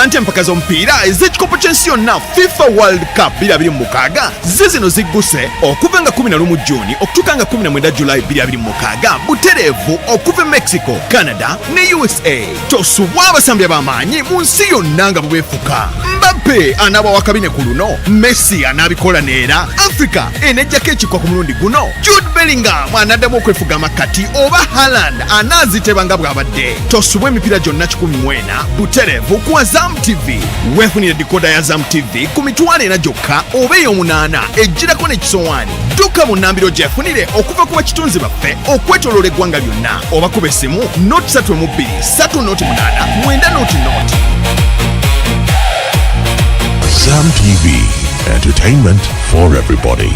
ante empaka z'omupiira ez'ekikopo ky'ensi yonna FIFA World Cup 2026 zizino zigguse okuva nga 11 Juni okutuuka nga 17 July 2026 butereevu okuva Mexico, Canada ne USA. Tosubwa abasambi ab'amaanyi mu nsi yonna nga bubeefuka. Mbappe anaaba wakabine ku luno, Messi anaabikola neera, Africa enejjako ekikwa ku mulundi guno, Jude Bellingham anaddamu okwefuga amakati oba Haaland anaaziteba nga bw'abadde. Tosubwa emipiira gyonna 14 butereevu ku Azam TV. Weefunire dikoda ya Azam TV ku mitwalo 4 gyokka oba ey'omunaana ejjirako n'ekisowaani. Dduka mu nnambiro gyefunire okuva ku bakitunzi baffe okwetooloola eggwanga lyonna oba kuba essimu 032 Azam TV, entertainment for everybody.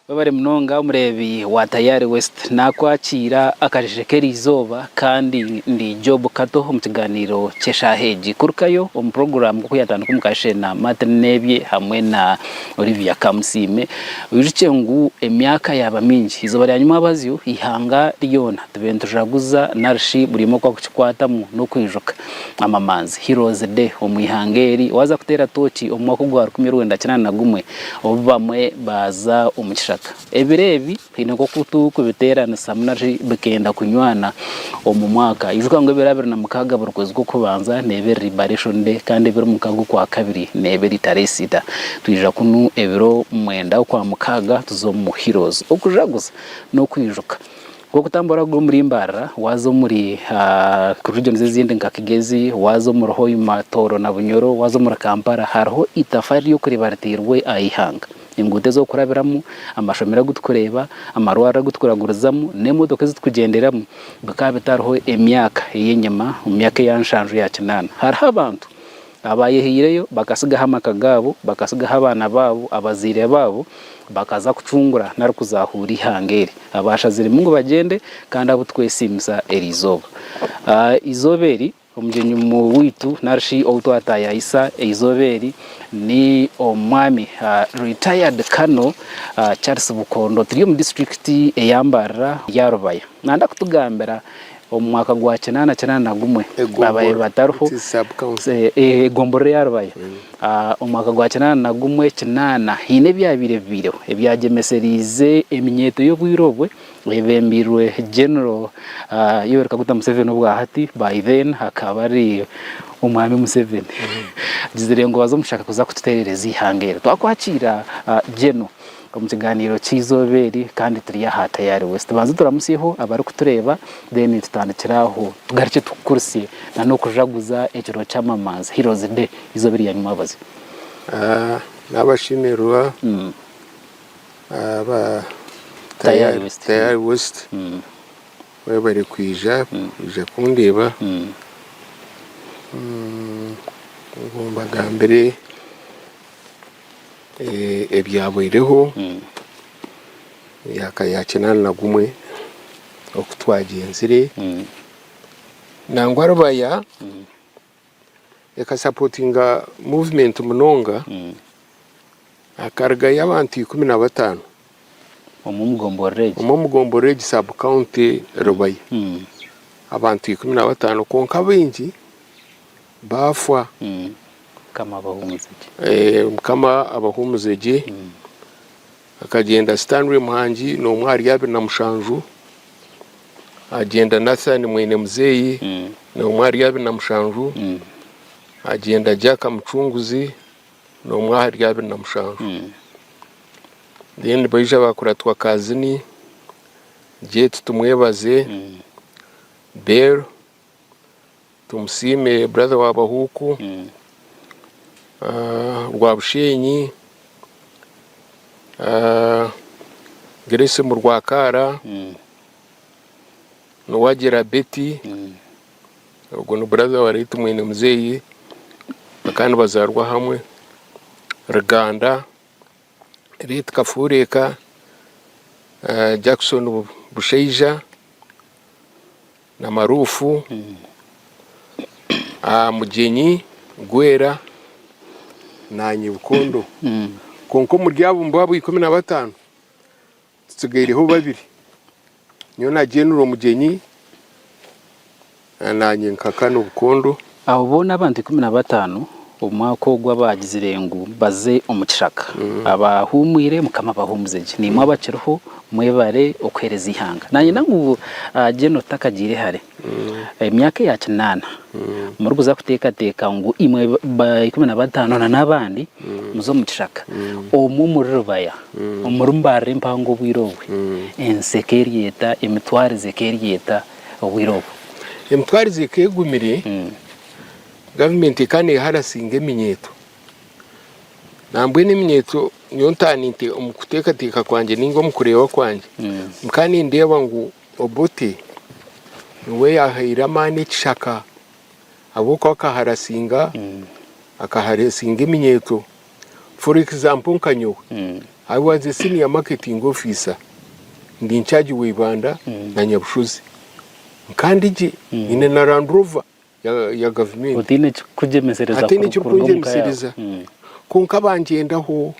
Babare mnonga umurebi wa Tayari West nakwakira akajejekera izoba kandi ndi Job Kato mu kiganiro cyeshaheji kurukayo mu program ko yatandika mukashe na Matnebye hamwe na Olivia Kamusime ujike ngu emyaka yaba mingi izoba ryanyuma abazyo ihanga ryona tubenturaguza narshi burimo kwa kukikwatamu no kwijuka amamanzi Heroes Day omwihangeri waza kutera tochi omwaka gwa 2021 obamwe baza umukisha ebirebi hinako kutu kubiterana samunari bekenda kunywana omu mwaka ijuka ngo birabira na mukaga burukwezi ko kubanza nebere liberation day kandi biri mukago kwa kabiri nebere taresita twija kunu ebiro mwenda kwa mukaga tuzomu Heroes okujaguza no kwijuka ko kutambura go muri mbara wazo muri ku region zizindi nka Kigezi wazo mu Rohoyi Matoro na Bunyoro wazo muri Kampala hariho itafari yo kuribartirwe ayihanga ingute zo kurabiramu amashomera gutkureba amarwara gutkuragurizamo nemodoka zitkugenderamo bakabitariho emyaka yenyama umyaka yanshanju ya kinana hariho abantu abayehireyo bakasiga hamaka gabo bakasiga abana babo abazire babo bakaza kucungura nari kuzahura ihangere abashazire mungu bagende kandi abo twesimza erizoba izoberi omjenyu mu witu narshi outwataya isa izoberi ni omwami retired Kano Charles Bukondo turi mu district eyambara yarubaya nanda kutugambira omwaka gwa 9 babaye bataruho gombore yarubaya omwaka gwa 9 hine byabire ebyagemeserize eminyeto yo bwirobwe ebembirwe General Yoweri Kaguta Museveni ubwa hati by then hakabari umwami Museveni gizire ngo bazomushaka kuza kututerereza ihangere twakwakira Geno mu kiganiro cy'izoberi kandi turi ya Tayari West banze turamusiho abari kutureba then tutandikiraho tugarike tukursiye na no kujaguza ekiro cy'amamanzi Heroes Day izoberi ya nyuma abazi nabashimirwa aba Tayari West webare kwija kundeba ngomba gambere ebyabwireho yakayakina na gumwe okutwagenzire nangwarubaya supportinga movement munonga akarga y'abantu 15 omumugomborege sub county Rubaya abantu 15 konka bingi bafwa kama abahumuzeje akagenda Stanley Muhangi no mwari yabe na Mushanju agenda Nathan mwene muzeyi no mwari yabe na Mushanju agenda Jaka Mucunguzi no mwari yabe na Mushanju then baija bakuratwa kazini je tutumwebaze Bear tumusime brother wa Bahuku Rwabushenyi Grace mu Rwakara no wagira Betty ubwo no brother wa Ritu mwene muzeyi bakandi bazarwa hamwe Ruganda Rit Kafureka Jackson Busheija na Marufu Mugenyi Gwera na Nyibukondo konko muryabo mbabo 15 tsigaireho babiri nyo nagenura omugenyi nanye nkakana obukondo abo bona abantu 15 omwaka ogw'abagizirengu baze omukishaka abahumwire mukama bahumuzeje nimwe abakiriho mwebare okwereza ihanga nanye nangu geno takagire hare emyaka ya kinana muri kuza kuteka ngo imwe 15 na nabandi muzo mukishaka omumuri rubaya omurumbare mpango bwirowe ensekerieta emitware zekerieta obwirowe emitware zekegumire government ikane harasinga eminyeto nambwe n'eminyeto nyontanite omukuteka kwanje ningo mukurewa kwanje mkani ndeba ngu obote we yahira mane kishaka aboko akaharasinga akaharasinga eminyeto for example nkanyo I was a senior marketing officer ndi in charge w'Ibanda na Nyabushuzi kandi ji ine na Land Rover ya government utine kujemesereza kujemesereza kunka bangendaho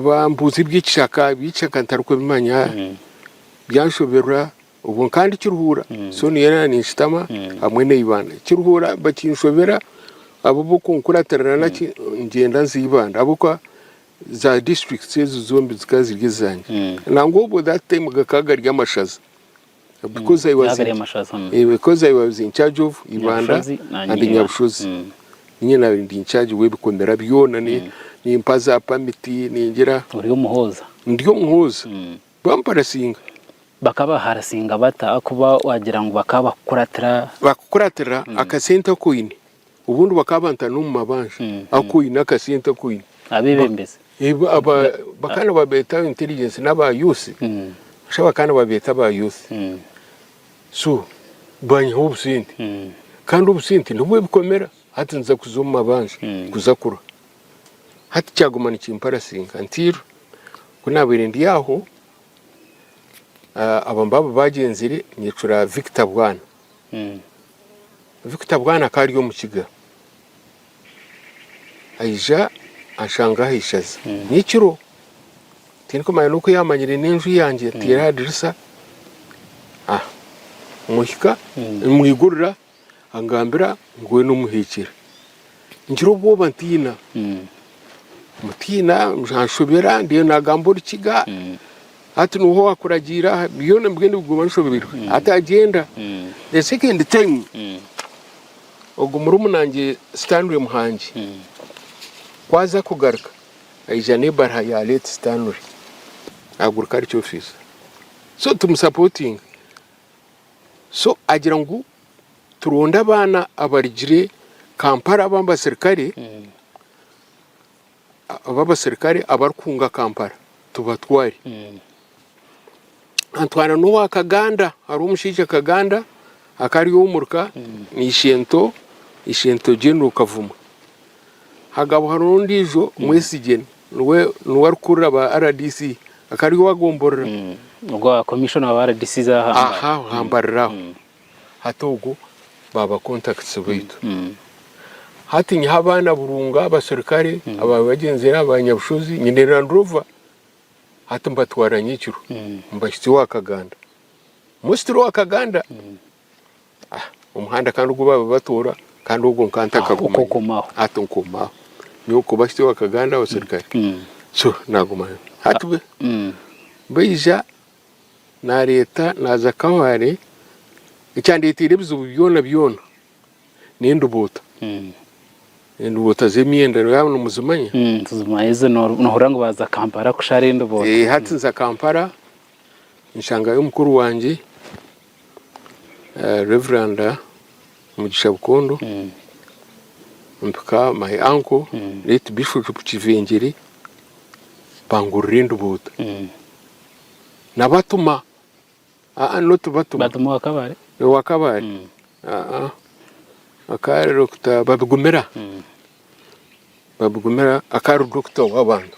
bambuzi bw'ikishaka ntaruko bimanya byanshobera ubu kandi kiruhura so niyera nishitama hamwe n'Ibanda kiruhura bakinshobera abo boko nkuratarana ngenda nzibanda aboko za districts zombi zikazigizanye nango that time gakagarya amashaza because I was in charge of Ibanda and Nyabushuzi nyina ndi in charge w'ebikomera byona ni impaza pamiti ningira uriyo muhoza ndiyo muhoza bamparasinga bakaba harasinga bata kuba wagira ngo bakuratira akasenta coin ubundi bakabanta no mabanje akoina akasenta coin abebembeze bakana babeta intelligence n'aba youth bakana babeta ba youth so banyo ubusindi kandi ubusindi ndubwe bikomera hati nza kuzoma abanje kuzakura hati cyagumana ikimparasinga ntiro kunabire ndi yaho abambaba bagenzire nyicura Victor Bwana Victor Bwana kariyo mu kiga aija ashanga hishaza nikiro tinko manuko yamanyire n'enju yanjye tira adirisa muhika mwigurira angambira ngwe no muhikira ngiro boba ntina mutina nshobera ndiye nagambura kiga ati nuho wakuragira biyone mbwende bwo banshobera ati agenda the second time ogo murumunange Stanley Muhangi kwaza kugaruka aijane barha ya late Stanley agurikari office so supporting so agira ngo turonda abana abarigire Kampala bamba serikali abarkunga Kampala tubatwari Antwana no wakaganda ari umushije kaganda akari umurka ni ishento General Kavuma hagabo harundijo mwesigene nuwe rukurira ba RDC akari wagomborera ubwo commissioner wa RDC za hambarira hatogo baba contacts bitu hati nyahabana burunga abasirikare ababagenzera abanyabushozi nyine Land Rover hati mbatwara nyiciro mbashitsi wakaganda mustiro wakaganda umuhanda kandi ubwo baba batora kandi ubwo nkantaka kukomaho hati nkomaho nyuko bashitsi wakaganda abasirikare so naguma hati beija na leta naza kaware icyanditire bizu byona n'indubuta indubuta z'emyenda yabona muzumanya tuzumaize no horango baza Kampala kushare indubuta hati nza Kampala inshanga y'umukuru wanje Reverend Mugisha Bukondo mpaka my uncle late Bishop Kivengeri bangurira indubuta nabatuma not batuma wakabare akari Dr. babigumera akari Dr. w'abantu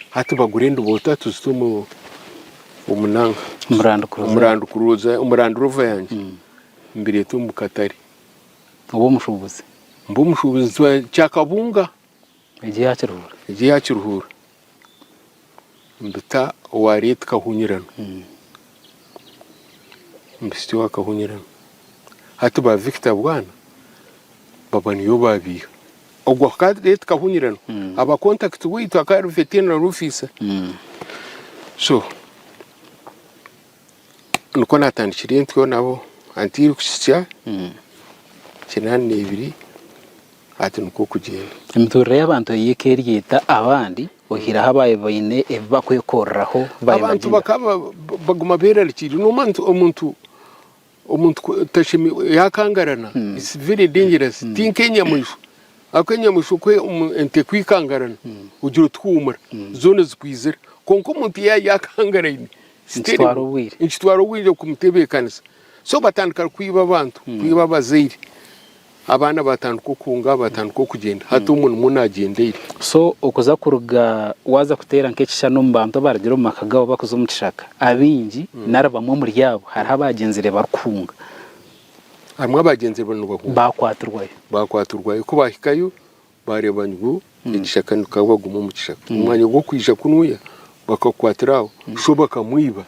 hati bagurinda ubota tuzumu umunanga umurando Rover yanjye mbere tumukatari ubo mushubuzi cyakabunga igihe yakiruhura mbita warita kahunyirano mbisiti wakahunyirana hati ba Victor bwana baba niyo babiha ubwo kandi tukahunyirana aba contact witu akari veterinary officer so nuko natandikiriye ntyo nabo antiri kusya kinani ibiri ati nuko kugenda imiturire y'abantu yikeryita abandi ohira habaye bayine bakwiye korraho abantu bakaba baguma berarikiri umuntu tashimi yakangarana it's very dangerous tinkenya mwisho akenya mwisho kwe ente kwikangarana ugira twumura zone zikwizera konko umuntu yakangarana inchitwaro wire kumtebekanisa so batandika kwiba abantu kwiba baziri abana batanduko kunga batanduko kugenda hati umuntu munagendeye so okuza kuruga waza kutera nk'ekisha no mbantu baragira mu makagabo bakoze mu kishaka abingi narabamwe muri yabo hari abagenzere barukunga amwe abagenzere bakwaturwayo ko bahikayo barebanywe igishaka nukabaguma mu kishaka umwanya wo kwisha kunuya bakakwatiraho shoboka mwiba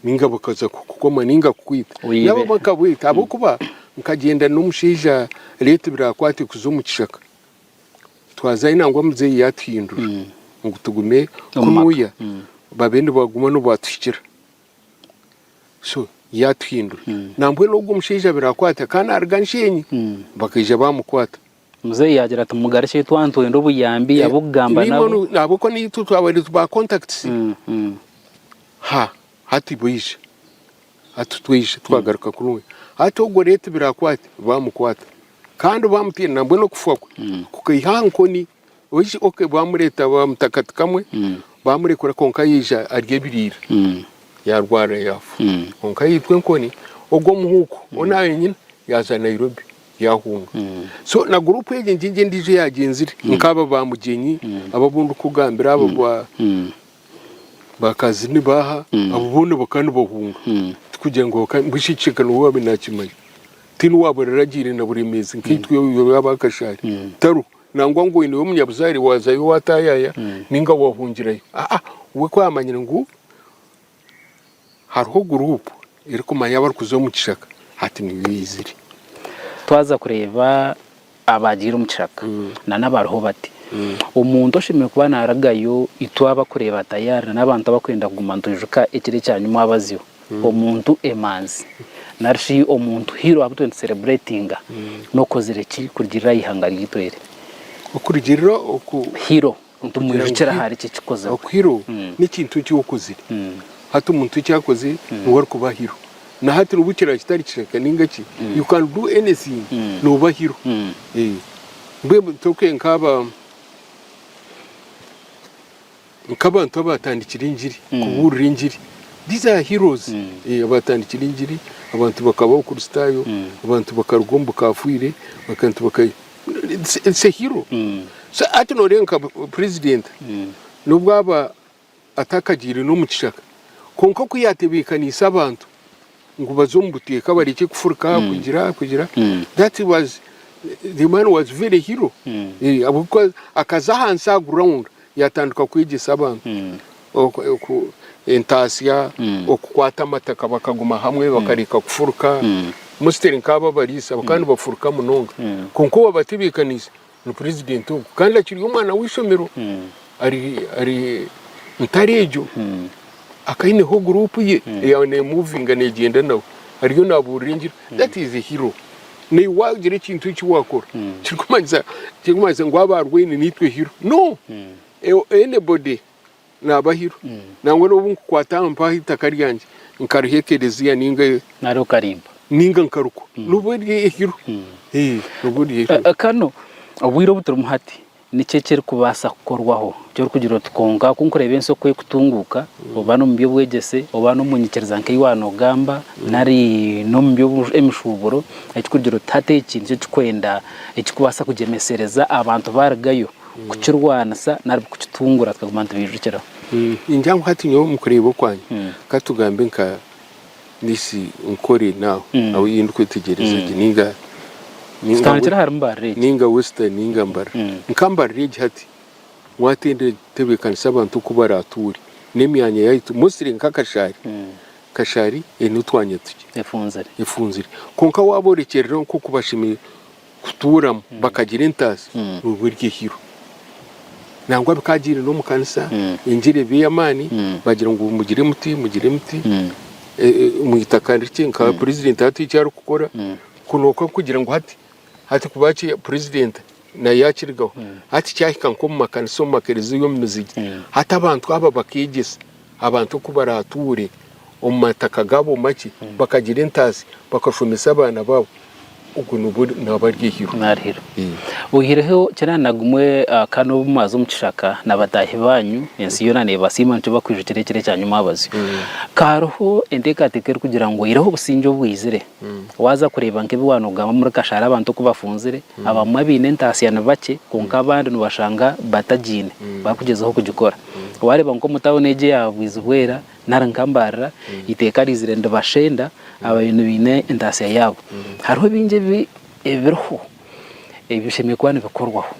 ninga bakaza kukoma ninga kukwita nabo bakabwita abo kuba nkagenda n'umushija leta birakwati kuzo mu kishaka twazaina ngo muzeyi yatindura ngo tugume kunuya babende baguma no batwikira so yatindura nambwe no umushija birakwata kana arganshenyi bakija bamukwata muzeyi yagira ati mugarishe twantoye ndo buyambi abugamba nabo ko ni tutwabari tuba contacts hati boyisha atutwisha twagaruka kunuya atogwo leta birakwata bamukwata kandi bamutira nambwe no kufakwa kukayihankoni oyishi bamureta bamutakati kamwe bamurekura konka yija arye birira yarwara yafu konka yitwe nkoni ogwo muhuko onaye nyina yaza Nairobi yahunga so na groupe yeje njinje ndije yagenzire nkaba bamugenyi ababundu kugambira abo bakazi ni baha abubone bakandi bahunga kugira ngo bishikikana uwo binakimaye tinu wabo raragire na buri mezi nkitwe yabakashari taru nangwa ngo ino umunyabuzari wazayo watayaya ninga wahungirayo we kwamanyira ngo hariho groupe iri kumanya bari kuzo mu kishaka hati ni wiziri twaza kureba abagira mu kishaka na nabaroho bati umuntu ashimye kuba naragayo itwaba kureba tayari n'abantu bakwenda kugumantujuka ikiri cyanyuma abaziyo umuntu emanzi narshi umuntu hero abuto celebratinga no kozereki kugira ihangari gitwere ukurigirira hero ntumujukira hari cyikoza hero n'ikintu cy'ukozire hati umuntu cyakoze nuwari kuba hero na hati rubukira kitari kireka ningaki you can do anything no ba hero mbe toke nkaba nkabantu abatandikira injiri kuburira injiri these are heroes abatandikira injiri abantu bakaba ku stayo abantu bakarugomba kafuire bakantu bakay it's a hero so ati no renka president nubwo aba atakagire no mu kishaka konko kuyatebekanisa abantu ngo bazombuteka bareke kufurika kugira that was the man was very hero abuko akazahansa ground yatanduka kwigisa abantu entasiya okukwata amataka bakaguma hamwe bakareka kufuruka musteri nkaba barisa bakandi bafuruka munonga konko babatibikanisha no president kandi akiri umwana w'ishomero ari ntarejo akaine ho group ye yaone moving anegenda nawe ariyo naburingira that is a hero ni wagire kintu cy'uwakora kikumanza ngo abarwene nitwe hero no anybody nabahiro nangwe no bunkwata mpahita karyange nkaruhekerezia ninga naro karimba ninga nkaruko nuburi hiro nuburi kano obwiro buturu muhati nicekere kubasa kukorwaho cyo kugira tukonga kunkurebe enso kwe kutunguka obano mbyo bwegese obano munyikereza nke iwano gamba nari no mbyo emishuburo ekikugira tate ikintu cyo ekikubasa kugemesereza abantu baragayo kucirwana sa nari kucitungura twagumanta bijukira injangu hati nyo mukurebo kwanye katugambe nka nisi nkore nawo aho yindi kwitegereza ninga stangira harmbare ninga western ninga mbara nkambara rege hati mwatende tebekanisa abantu kubara aturi nemyanya yayitu musiri nkakashari kashari n'utwanya tuki efunzire konka waborekerera nko kubashimiye kuturamo bakagira intasi n'uburyo hiro nangwa bikagira no mu kanisa injire biyamani bagira ngo mugire muti mu itakandirike nka president hati cyaro gukora kunoka kugira ngo hati kubaci president na yakirgaho hati cyahika nko mu makanisa mu makerezo yo mu muziki hati abantu aba bakigisa abantu kubarature ummataka gabo maki bakagira intasi bakashomesa abana babo ubwo nabarihiro uhireho cyane nagumwe kano bumazo mucishaka nabatahe banyu ensi yona ne basima nco bakwijukire kire cyanyuma abazi karoho endeka tekere kugira ngo iraho businjo bwizire waza kureba nke biwanugama muri kashara abantu kubafunzire abamabine ntasiyana bake konka abandi nubashanga batagine bakugezaho kugikora wareba ngo mutaboneje yabwizubwera narankambarira itekarizire ndabashenda abayintu bine intasiya yabo hariho binge eberoho ebishemye kwane bikorwaho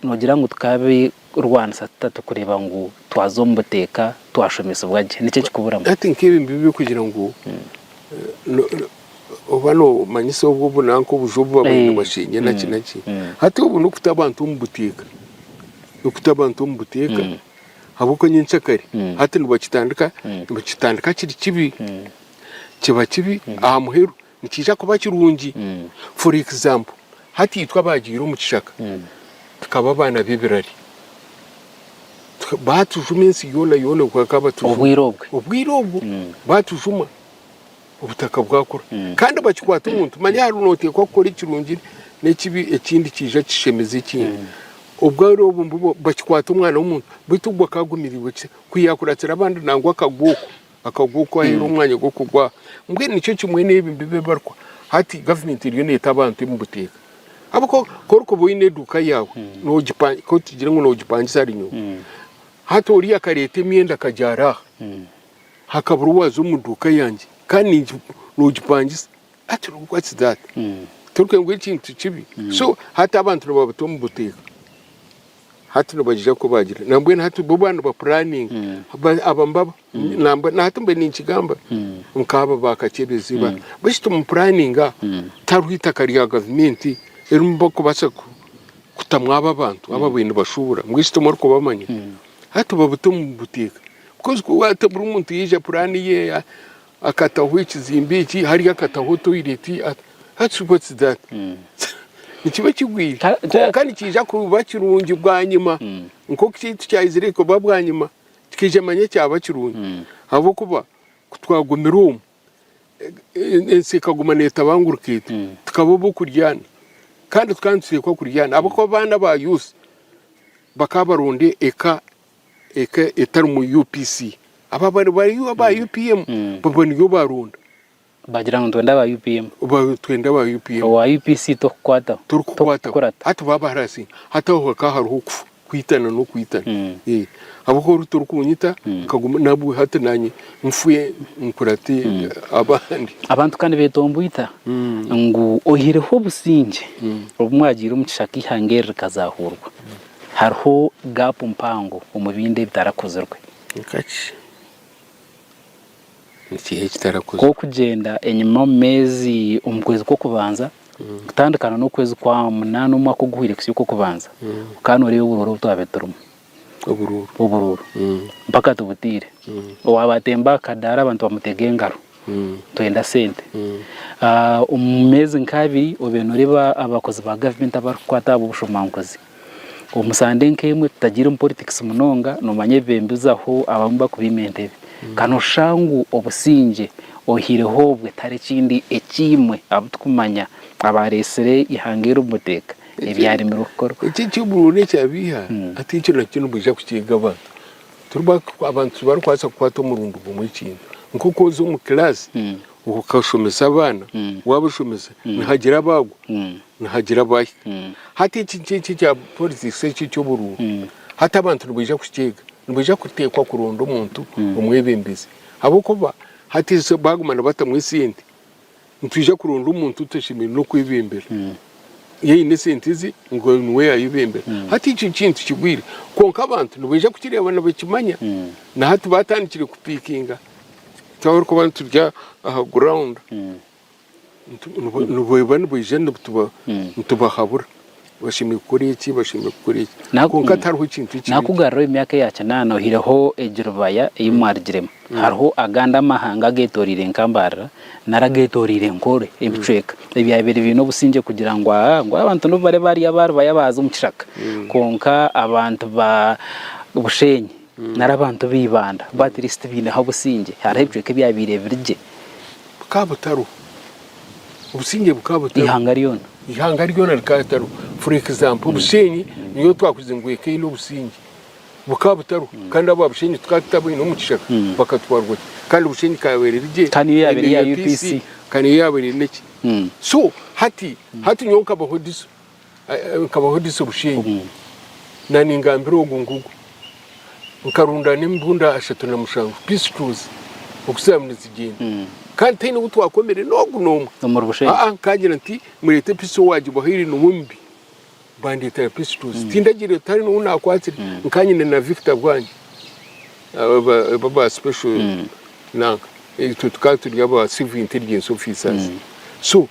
nogira ngo tukabe Rwanda satatu kureba ngo twazomboteka twashomesa bwaje nicyo kikuburamo ati nkibi mbibi kugira ngo obano manyiso bwo nanko bujobu abantu bashinye naki hati ubu no kutabantu mu buteka habuko nyincakari hati nubakitandika kiri kibi kiba kibi ahamuheru nikija kuba kirungi for example hati yitwa bagira mu kishaka tukaba bana bibirari batujumensi yona kwakaba ubwirobwe batujuma ubutaka bwakora kandi bakikwata umuntu manya harunote ko akora ikirungi nekibi ekindi kija kishemeze ikindi ubwo rero bakikwata umwana w'umuntu bitubwa kagumiriwe kuyakuratira abandi nangwa akagoko ahera umwanya go kugwa mbwe nicyo kimwe n'ibi mbibe barwa hati government iriyo neta abantu mu buteka abako korko boyine duka yawe no gipangi ko tugira ngo no gipangi sari nyo hati uri akarete myenda kajara hakaburu wazo mu duka yanjye kandi no gipangi ati what's that turke ngo ikintu kibi so hati abantu babato mu buteka hati no bajija ko bagira nambwe hati bo bana ba planning abambaba namba hati mbe n'ikigamba mukaba bakakebeziba bashito mu planninga taruhita kariya government erumbo ko basa kutamwaba abantu aba bintu bashura mwishito muri ko bamanye hati babuto mu buteka because ko watabura umuntu yije plani ye akataho ikizimbiki hari akataho toilet hati what's that nikiba kigwira kandi kija kuba kirungi bwanyuma nko kitu cyayizire ko babwanyuma kije manye cyaba kirungi abo kuba kutwagomera ensikaguma neta bangurukite tukabo bukuryana kandi twantsiye ko kuryana abo ko bana ba yuse bakabaronde eka etari mu UPC aba bari ba UPM babone yo baronda bagira ngo twenda ba UPM wa UPC to kwata hati baba harasi hata ho kaharuhu kwitana no kwitana abo ko rutoro kunyita kaguma nabu hati nanyi mfuye nkurati abantu kandi betombuyita ngo ohireho businge umwagira umukishaka ihangere kazahurwa hariho gap mpango umubinde bitarakozerwe nkaci nikihe kitarakoze ko kugenda enyuma mezi umkwezi ko kubanza gutandukana no kwezi kwa 8 umwaka guhirikisi ko kubanza kandi rero ubururu twabeturumo ubururu mpaka tubutire wabatemba kadara abantu bamutegengaro twenda sente umezi nkabiri obenureba abakozi ba government abakwata ubushomankozi umusande nkemwe tutagira politics munonga no manye bembizaho abamba kubimentebe kanoshangu obusinge ohireho bwe tare kindi ekimwe abutkumanya abaresere ihangera umuteka ebyari mu rukoro iki cy'uburure cyabiha ati cyo nakino buja kukigaba turba abantu bari kwasa kwato murundo mu kintu nko kozo mu class ukashomesa abana wabushomesa nhagira abagwa nhagira bayi hati iki cya politics cy'uburure hati abantu buja kukiga nbuja kutekwa kurondo umuntu umwebembize abo kuba hati bagumana batamwisindi ntuje kurondo umuntu utashimira no kwibembera yeyi nesentizi ngo nwe yayibembera hati iki kintu kigwire konka abantu nbuja kukireba nabakimanya na hati batandikire kupikinga twari kuba turya aha ground nuboyibana bujene tubahabura bashimye kuri iki konka tariho ikintu iki nakugarro imyaka yacu nano hireho ejirubaya imwargirema hariho aganda mahanga getorire nkambara naragetorire nkore ebicweka ebyabere bino businge kugira ngo abantu no bare bari abarubaya baza umukishaka konka abantu ba bushenyi narabantu bibanda batiriste bine ha businge hariho ebicweka byabire birye bukabutaro ubusinge bukabutaro ihangariyo rikataro for example bushenyi niyo twakuze ngweke ino businge bukabutaro kandi abo bushenyi twatabuye no mukishaka bakatwarwa kandi bushenyi kaberera ije kandi yabere ya UPC kandi yabere neki so hati nyonka kabaho bushenyi nani ngambiro ogungugu ukarunda n'imbunda ashatu na mushangu pistols okusamuna zigenda kandi tayine gutwakomere nogunomwe nomur bushenyi kagira nti murete pisto waje bahiri n'umumbi bandita pistols tindagire tari no nakwatire nkanyine na Victor Bwanyi baba special nanka tutukatu ryaba civil intelligence officers so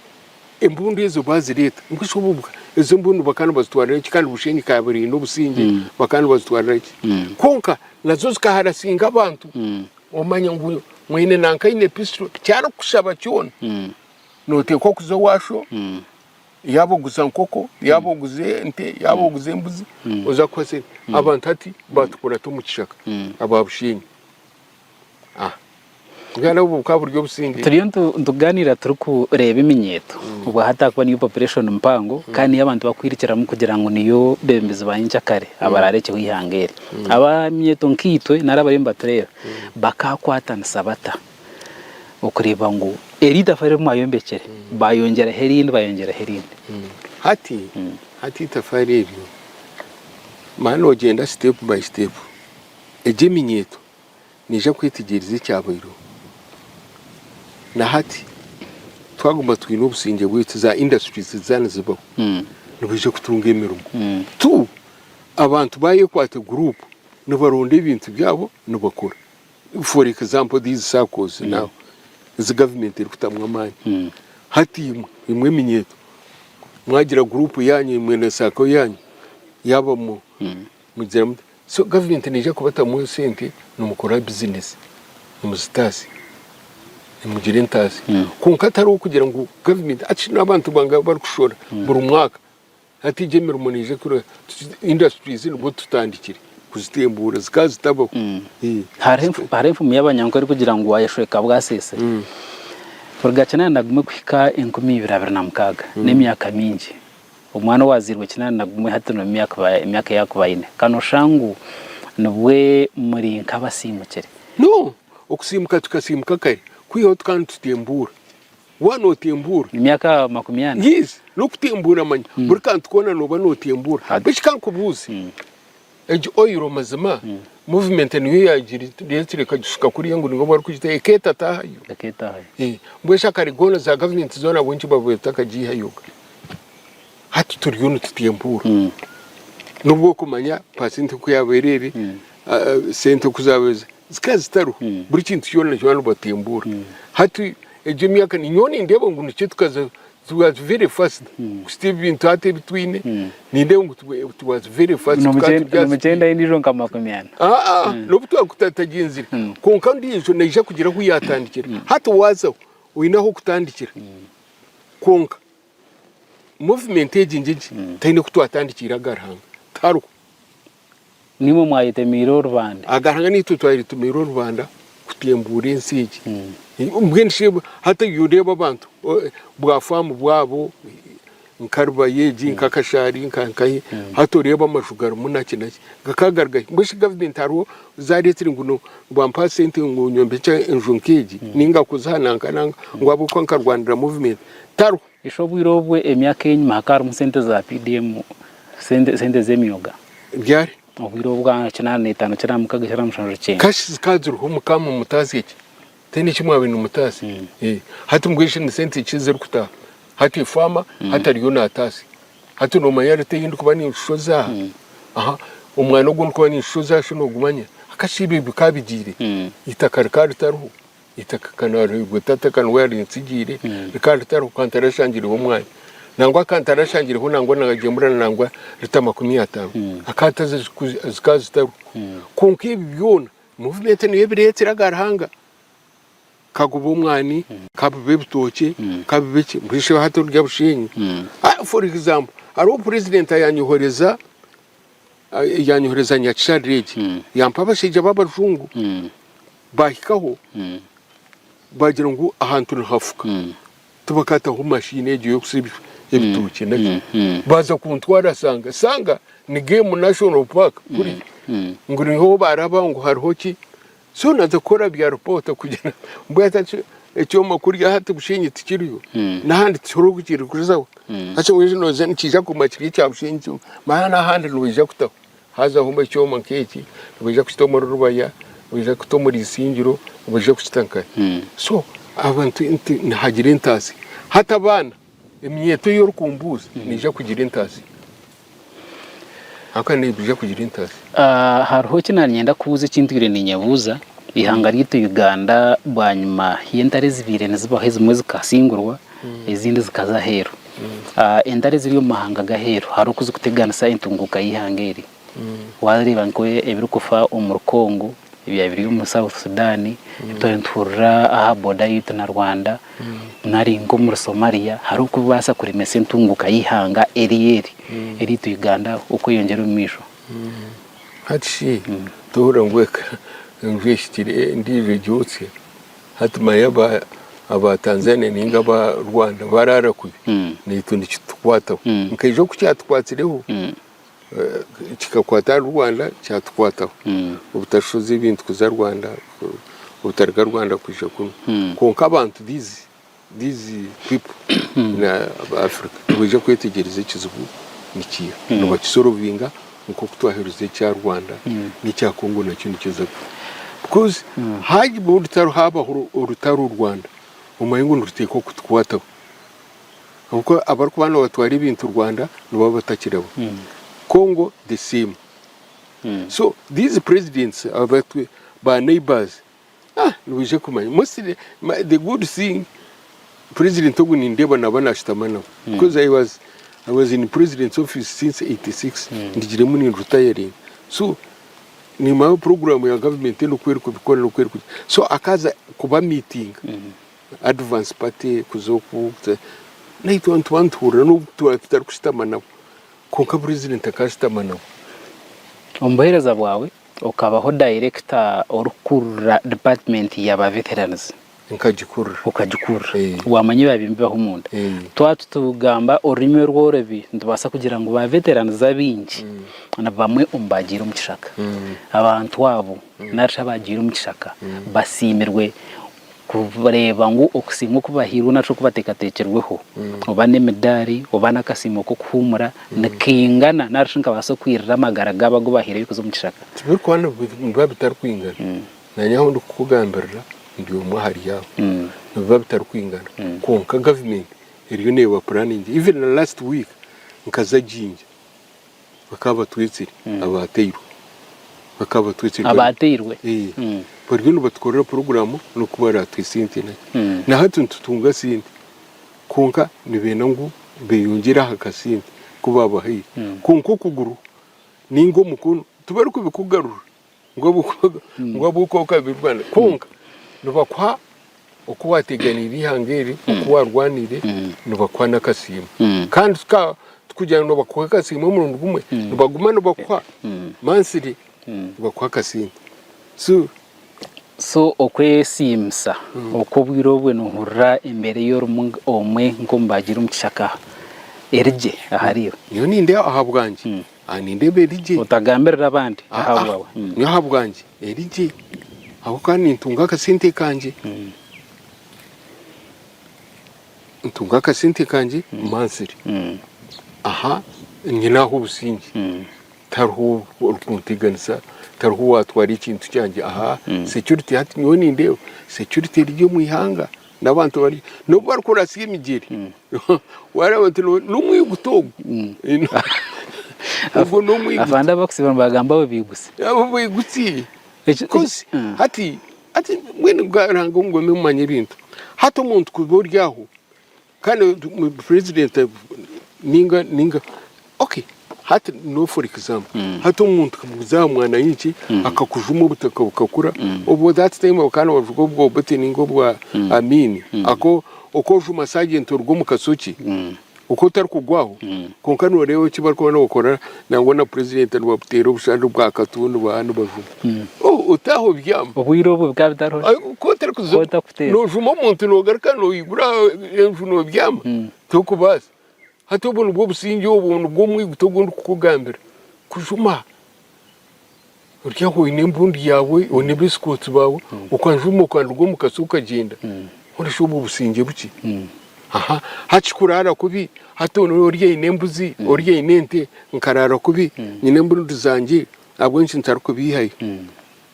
imbundu ezo bazireta ngushobubuka ezo mbundu bakana bazitwarira iki kandi bushenyi kabiri no businge bakana bazitwarira iki konka nazo zikaharasinga abantu omanya ngo mwine nanka ine pistol cyaro kushaba cyona note ko kuzo washo yaboguza nkoko yaboguze ente yaboguze mbuzi uza kwase abantu ati batukura tumukishaka ababushinyi ngana ubu kaburyo businge turiyo ntuganira turi kureba iminyeto ubwo hatakwa niyo population mpango kandi abantu bakwirikira mu kugira ngo niyo bembezi bayinja kare abarareke wihangere abamyeto nkitwe narabaremba turera bakakwatana sabata ukureba ngo erida fare mwayombekere bayongera herinde hati tafari ebyo mano genda step by step eje minyeto nije kwitegereza cyabiro na hati twagomba twino ubusinge bwite za industries zana zibaho nubije kutunga imirumo tu abantu baye kwate group n'abaronde ibintu byabo n'ubakora for example these circles now the government iri kutamwa amani hati imwe minyeto mwagira group yanyu imwe na sako yanyu yaba mu mugira so government nije kubata mu sente n'umukora business n'umustasi nimugire ntazi kunkataro kugira ngo government aci n'abantu banga bari kushora buri mwaka ati gemera umunije kuri industries n'ubwo tutandikire kuzitembura zikazitabako haremfu y'abanyankore kugira ngo ayashweka bwasese Furgachana nagume kwika 2026 n'imyaka mingi umwana wazirwe kinana nagume hatuno imyaka yakubayine kano shangu nubwe muri nkabasimukere no okusimuka tukasimuka kare kwiho tukandi tutembura wano tembura imyaka 20 yes no kutembura manya buri kandi tukona no bano tembura bishika kubuzi ejo oyiro mazima movement niyo yagiri yetsireka gishika kuri yangu ngo bari kujita eketa tahayo mbwesha kare gona za government zona bonchi bavuye takajiha yoga hatu turiyonu tutembura nubwo kumanya pasinte ko yaberere sente kuzabeza zikazitaru buri kintu cyona batembura hatu ejo myaka ni nyoni ndebo ngo nicyo tukaza was very fast Steve intate bitwine ni ndebo ngo was very fast tukatugenda indiro nkamakomyana no butwa kutataginzira konka ndizo naje kugira ko yatandikira hatu waza winaho kutandikira konka movement ejinjiji taine kutwatandikira garhanga taru nimo mwayite miro Rwanda agarhanga ni tutwari tumiro Rwanda kutembura insiki mbwenshi hata yureba abantu bwafamu bwabo nkarba yeji nkakashari nkankaye hato reba amashugaro munakinaki gakagargaye mbishi government aro zaretire nguno bampa sente ngo nyombeca enjunkeji ninga kuzananga ngo abo konka Rwanda movement taru ishobwirobwe emyaka enyuma hakari musente za PDM sente zemyoga byari obwirobwa kinana 5 kiramukaga kiramushanjo cyane kashi zikazuru mukama mutazi iki tene kimwa bintu mutazi hati mbwishe ni sente kizero kuta hati fama hata riyo natasi hati no mayare te yindi kubani ushoza umwana gwo kuba ni ushoza shino gumanya akashibe bikabigire itakarikari taruhu itakakanaro gutatakana yari nsigire kandi tarukantara shangire umwanya nangwa kantara shangire ho nangwa nagagemura nangwa ritama 50 akataze zikazitaru konke byona movement niyo biretse ragarahanga kagubo umwani kabibe butoke kabibeke mbishe hato rya bushenyi for example aro president yanyohoreza nyakisharege yampaba shije babajungu bahikaho bagira ngo ahantu nhafuka tubakata ho machine yo kusiba ebituke nake baza kuntwara sanga ni game national park kuri nguri ho baraba ngo hariho ki so naza kora bya report kugira mbwata ecyo makuru ya hati bushenyi tikiriyo nahandi tsoro kugire kurizaho acha weje noze nikija ku makiri cya bushenyi mana handi noje kutaho haza humba cyo mankeki noje kustomo rubaya noje kustomo risingiro noje kustanka so abantu ntihagire intasi hata bana imyeto yo rukumbuza nije kugira intasi akane bija kugira intasi hariho kinanyenda kubuza ikintwire ni nyabuza ihanga ryito Uganda bwanyuma yentare zibire nizibahe zimwe zikasingurwa izindi zikazahero endare ziri mu mahanga gahero hari ukuzi kuteganisa intunguka yihangeri wareba ngo ebirukufa umurukongo ibya biri mu South Sudan itontura aha boda yito na Rwanda nari ngo muri Somalia hari ukubasa kuri mese intunguka yihanga erito Uganda uko yongera umisho hati tora ngweka ngwishitire ndije jotse hatuma yaba aba Tanzania ninga ba Rwanda barara kubi nitundi kitwata nkaje ku cyatwatsireho kikakwata Rwanda cyatwataho ubutashoze ibintu kuza Rwanda utarga Rwanda kwisha konka abantu these people na Africa buje kwetegereza kizubu nikiya no bakisorovinga uko kutwahereze cya Rwanda n'icya Kongo nacyo nikiza because haji burutaro haba urutaro Rwanda umayingo nuruteko kutwataho uko abarukubana batwara ibintu Rwanda no batakiraho Congo the same so these presidents are by neighbors nubije kumanya mostly the good thing president Togo Nindeba nabana shitamana because I was in president's office since 86 ndigire muni retiring so ni ma program ya government no kwereko bikora no kwereko so akaza kuba meeting advance party kuzoku naito antuantura no tutari kushitamana konka president akashitamana ombohereza bwawe ukabaho director orukura department ya veterans ukajikura wamanye babimbaho munda twatugamba orime rworebi ndubasa kugira ngo ba veterans zabinji na bamwe umbagira umukishaka abantu abo naca bagira umukishaka basimirwe kubareba ngo okusimwe kubahira naco kubatekatekerweho ubane medali ubana kasimo ko kuhumura nakingana narishinka baso kwirira amagara gaba go bahira yuko zo mukishaka tubikwana babitari kwingana nanyaho ndukugambirira ndiyo mwahari yaho babitari kwingana konka government iriyo newa planning even last week nkazajinja bakaba twitsiri abateiro bakaba twitsiri abateirwe Pargino batkorera programu no kubara twisinte na hatu tutunga sinte konka nibenangu beyongera hakasinte kubaba hi konko kuguru ningo mukono tubari kubikugarura ngo bukoka bibana konka nubakwa okuwateganira ihangeri okuwarwanire nubakwa nakasima kandi tukujyana nubakwa kasima mu rundu gumwe nubaguma nubakwa mansiri nubakwa kasinte so okwesimsa okubwiro bwe nuhura imbere y'orumunga omwe ngombagira umukishaka erije ahariyo niyo ninde ahabwanje ninde berije utagambirira abandi ahabwawe niyo ahabwanje erije aho kandi ntunga kasinte kanje ntunga kasinte kanje mansiri aha nyina ho busingi tarho urkuntiganisa tarho watwari ikintu cyanjye aha security hati niyo ninde security ryo mu ihanga nabantu bari no barukora simigeri warabantu numwe gutogo ubwo numwe afanda bakusibana bagamba babiguse abo bigutsi because hati ati mwene bwaranga ngo mumanye ibintu hato umuntu kuboryaho kandi president ninga okay hati no for example hato umuntu kamuza mwana yiki akakujuma ubutaka bukakura ubu that time bakana bavuga ubwo bati ningo bwa amini ako uko juma sergeant urwo mukasoki uko utari kugwaho konkano rero kibariko n'okora nango na president n'abutero bushando bwa katundu bantu bavuga utaho byamba ubwirobo bwa bidaro uko utari kuzo no juma umuntu no garuka no igura no byamba tukubaza hato ubuntu bwo busingi ubuntu bwo mwigutogundi kukugambira kujuma uryaho inembundi yawe onebiskot bawe ukanjuma ukandurwo mukasuka genda urishobo busingi buki aha hachikurara kubi hato urye inembuzi urye inente nkarara kubi inembundi zanje abwo nshi ntari kubihaye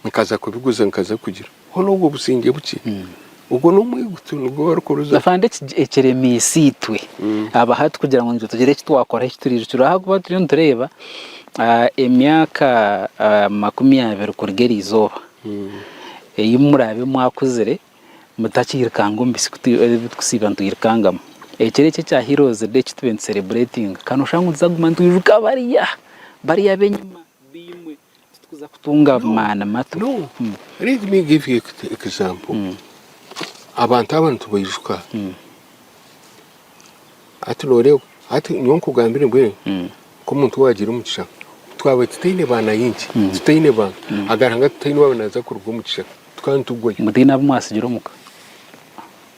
nkaza kubiguza nkaza kugira hono ubwo busingi buki ubwo no mwigutuntu bwo barukoruza afande ekeremisitwe aba hatu kugira ngo nje tugere kitwakora hiturije turahakuba turi ntureba emyaka 20 kurigera izoba yimurabe mwakuzere mutakirikanga mbisi kusiba ntuyirikangamo ekereke cya Heroes Day kitwe celebrating kano shangu zaguma ntuyiruka bariya benyuma bimwe tukuza kutunga mana mato no let me give you example abantu bayijuka ati loreo ati nyonko gambire mbwe ko muntu wagira umugisha twawe tutine bana yinki tutine bana agaranga tutine babanaza kurwo umugisha twantugoye mudina bumasigira umuka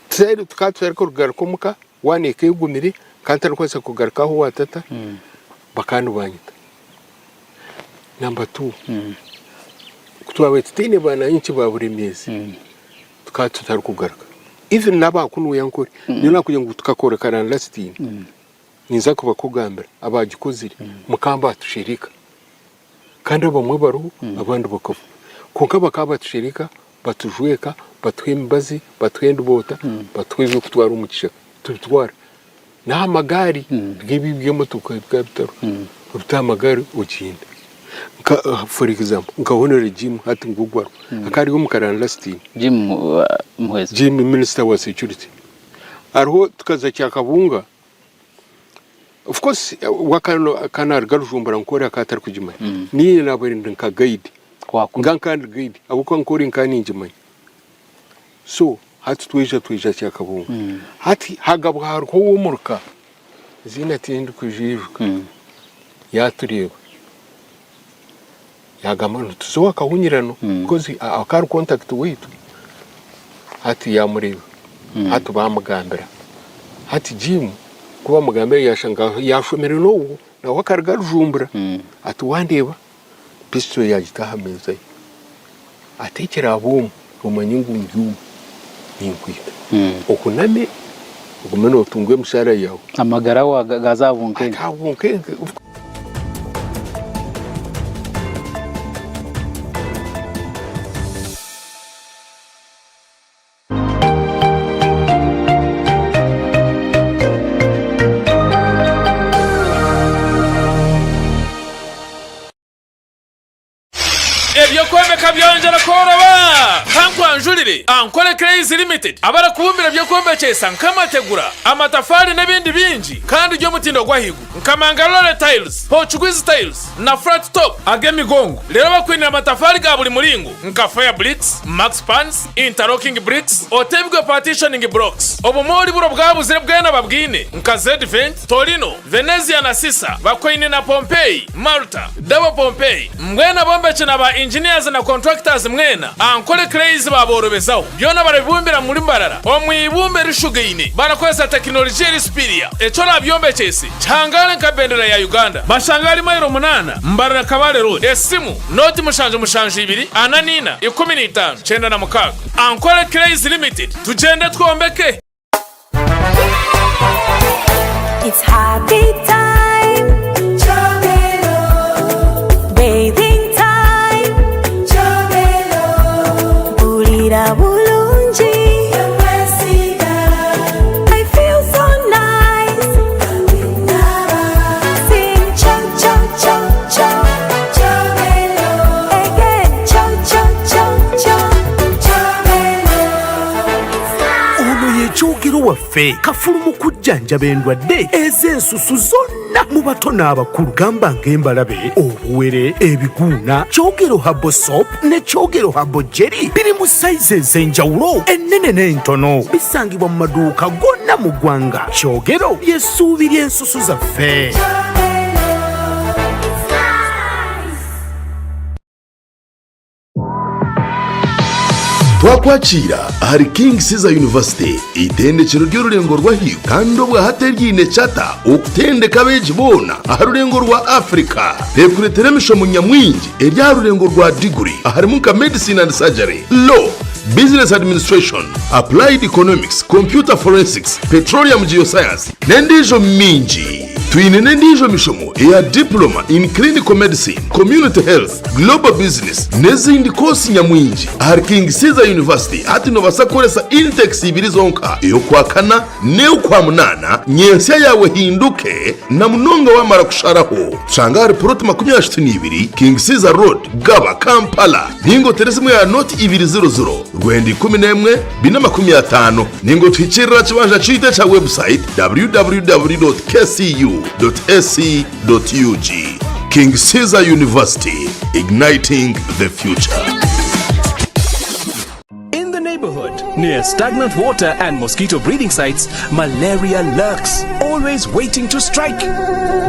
tsere tukatsere ko rugaruka muka waneke yugumire kanta rwose kugarukaho watata bakanu banyita number 2 kutwawe tutine bana yinki babure mezi tukatutari kugaruka even nabakunu yankore niyo nakuye ngo tukakora karana lastine niza kuba kugambira abagikozire mukamba tushirika kandi bamwe baru abandi bakavu konka bakaba tushirika batujweka batwembazi batwenda bota batweze kutwara umugisha tutwara na magari bwibibye motoka bwabitaro utamagari ugenda for example nkabonera Jim hati ngugwaro akari go mukarana lastine Jim minister wa security arho tukaza cyakabunga of course wakano kanar garujumbura nkora akatari kujima ni nabarinda nka guide ngankandi guide abuko nkori nkani njima so hati tweja cyakabunga hati hagabwa harko wumuruka zina tindi kujijuka yatureba yagamano tuzoka kahunyirano because akari contact witu hati yamureba hati bamugambira hati Jim kuba mugambira yashanga yashomere no na wakarga rujumbura ati wandeba pisto yagitaha meza atekera abo umanyingu ngiyu ninkwita okuname ugumeno tungwe musara yawo amagara wa gazabunke kabyongera koroba hankwanjurire ankole Crazy Limited abara kubumbira byo kombekesa nkamategura amatafari n'ibindi bingi kandi ryo mutindo gwahigu nkamangalore tiles Portuguese tiles na flat top agemigongo rero bakwinira amatafari ga buri muringo nka fire bricks max pans interlocking bricks otebwe partitioning blocks obumori buro bwabuzire bwena babwine nka Z-Vent Torino Venezia na Sisa bakwine na Pompeii Malta Double Pompeii mwena bombeche na ba engineers na contractors mwena ankole Crazy baborobezaho byona barabibumbira muri mbarara omwibumbe rishugeine barakwesa technology rispiria eco nabyombecyese cyangane nka bendera ya Uganda bashangari mayiro 8 mbarara Kabale road esimu noti mushanje 2 ananina 15 9 na mukaga ankole Crazy Limited tugende twombeke. It's happy time, Jobelo. Bathing time, Jobelo. Burira bulungi, I feel so nice. Sing cha cha cha cha, Jobelo. Again cha cha cha cha, Jobelo. kyogero waffe kafulu mu kujjanjaba endwadde ez'ensusu zonna mu bato n'abakulu gamba ng'embalabe obuwere ebiguuna kyogero habo soap ne kyogero habo jerry biri mu sayizi ez'enjawulo ennene n'entono bisangibwa mu maduuka gonna mu ggwanga kyogero ly'essuubi ly'ensusu zaffe. twakwakira ahari King Caesar University itendekero ry'orulengo rwa hiyo kandi obwahate ryine chata okutendeka beegi boona aha rulengo rwa Africa tekuretera emishomo nyamwingi eri aha rulengo rwa degree aharimu nka medicine and surgery, law, business administration, applied economics, computer forensics, petroleum geoscience n'endiijo mingi. Twine n'endiijo mishomo eya diploma in clinical medicine, community health, global business n'ezindi kosi nyamwingi ahari King Caesar University. Hati nobasa kukolesa intakes ibiri zonka eyokwakana n'eyokwamunana nyensya yawe hinduke na munonga wamara kusharaho. Shanga hari plot 22 King Caesar Road, Gaba, Kampala. Ningo teresimu ya noti 200 rwendi 11 250 ningo twikirira kibanja cyite cha website www.kcu.ac.ug. King Caesar University, igniting the future. In the neighborhood, near stagnant water and mosquito breeding sites, malaria lurks, always waiting to strike.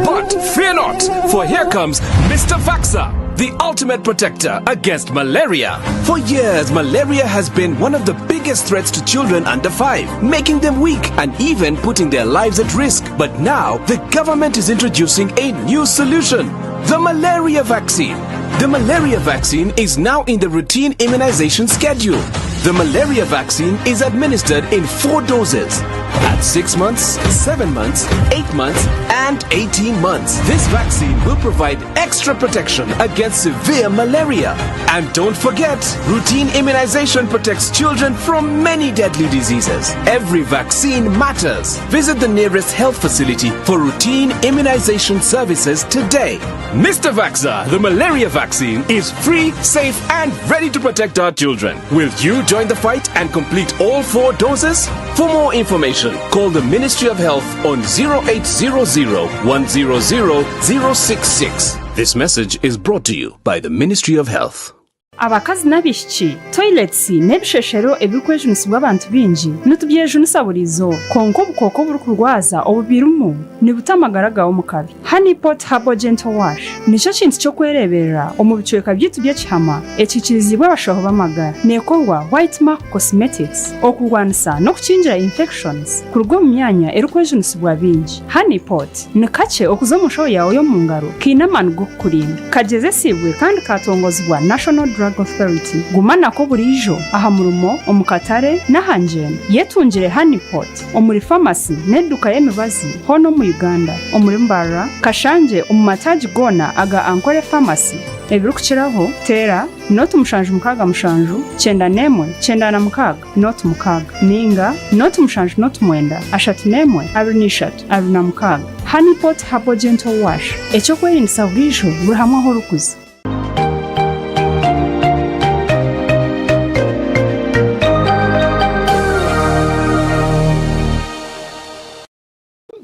But fear not, for here comes Mr. Vaxa, the ultimate protector against malaria. For years, malaria has been one of the biggest threats to children under 5, making them weak and even putting their lives at risk. But now, the government is introducing a new solution, the malaria vaccine. The malaria vaccine is now in the routine immunization schedule. The malaria vaccine is administered in 4 doses at 6 months, 7 months, 8 months, and 18 months. This vaccine will provide extra protection against severe malaria. And don't forget, routine immunization protects children from many deadly diseases. Every vaccine matters. Visit the nearest health facility for routine immunization services today. Mr. Vaxa, the malaria vaccine is free, safe, and ready to protect our children. Will you join the fight and complete all 4 doses? For more information, call the Ministry of Health on 0800 100 066. This message is brought to you by the Ministry of Health. Abakazi n'abishiki toilets n'ebisheshero ebikwejunisibwa abantu bingi nitubyejunisa burizo konko bukoko buri kurwaza obubirumu nibutamagara gawo mukabi. Honeypot Herbal Gentle Wash nico kintu cyo kwereberera omu bicweka byitu by'ekihama ekikirizibwa abashaho b'amagara nekorwa White Mark Cosmetics okurwanisa no kukingira infections kurugwa mu myanya erikwejunisibwa bingi. Honeypot ni kace okuza mu show yawe yo mu ngaro kinamani go kurinda kageze sibwe kandi katongozibwa National Drug Authority. Gumana ko burijo aha murumo omukatare n'ahanjene yetungire Honeypot omuri pharmacy n'eduka y'emibazi hono mu Uganda omuri Mbara Kashanje omumataji gona aga Ankole Pharmacy. Ebirukiraho tera notu mushanju mukaga mushanju chenda nemwe chenda na mukaga notu mukaga ninga notu mushanju notu mwenda ashatu nemwe abinishatu abina mukaga. Honeypot Herbal Gentle Wash echo kwerinisa burijo buri hamwe ho rukuzi.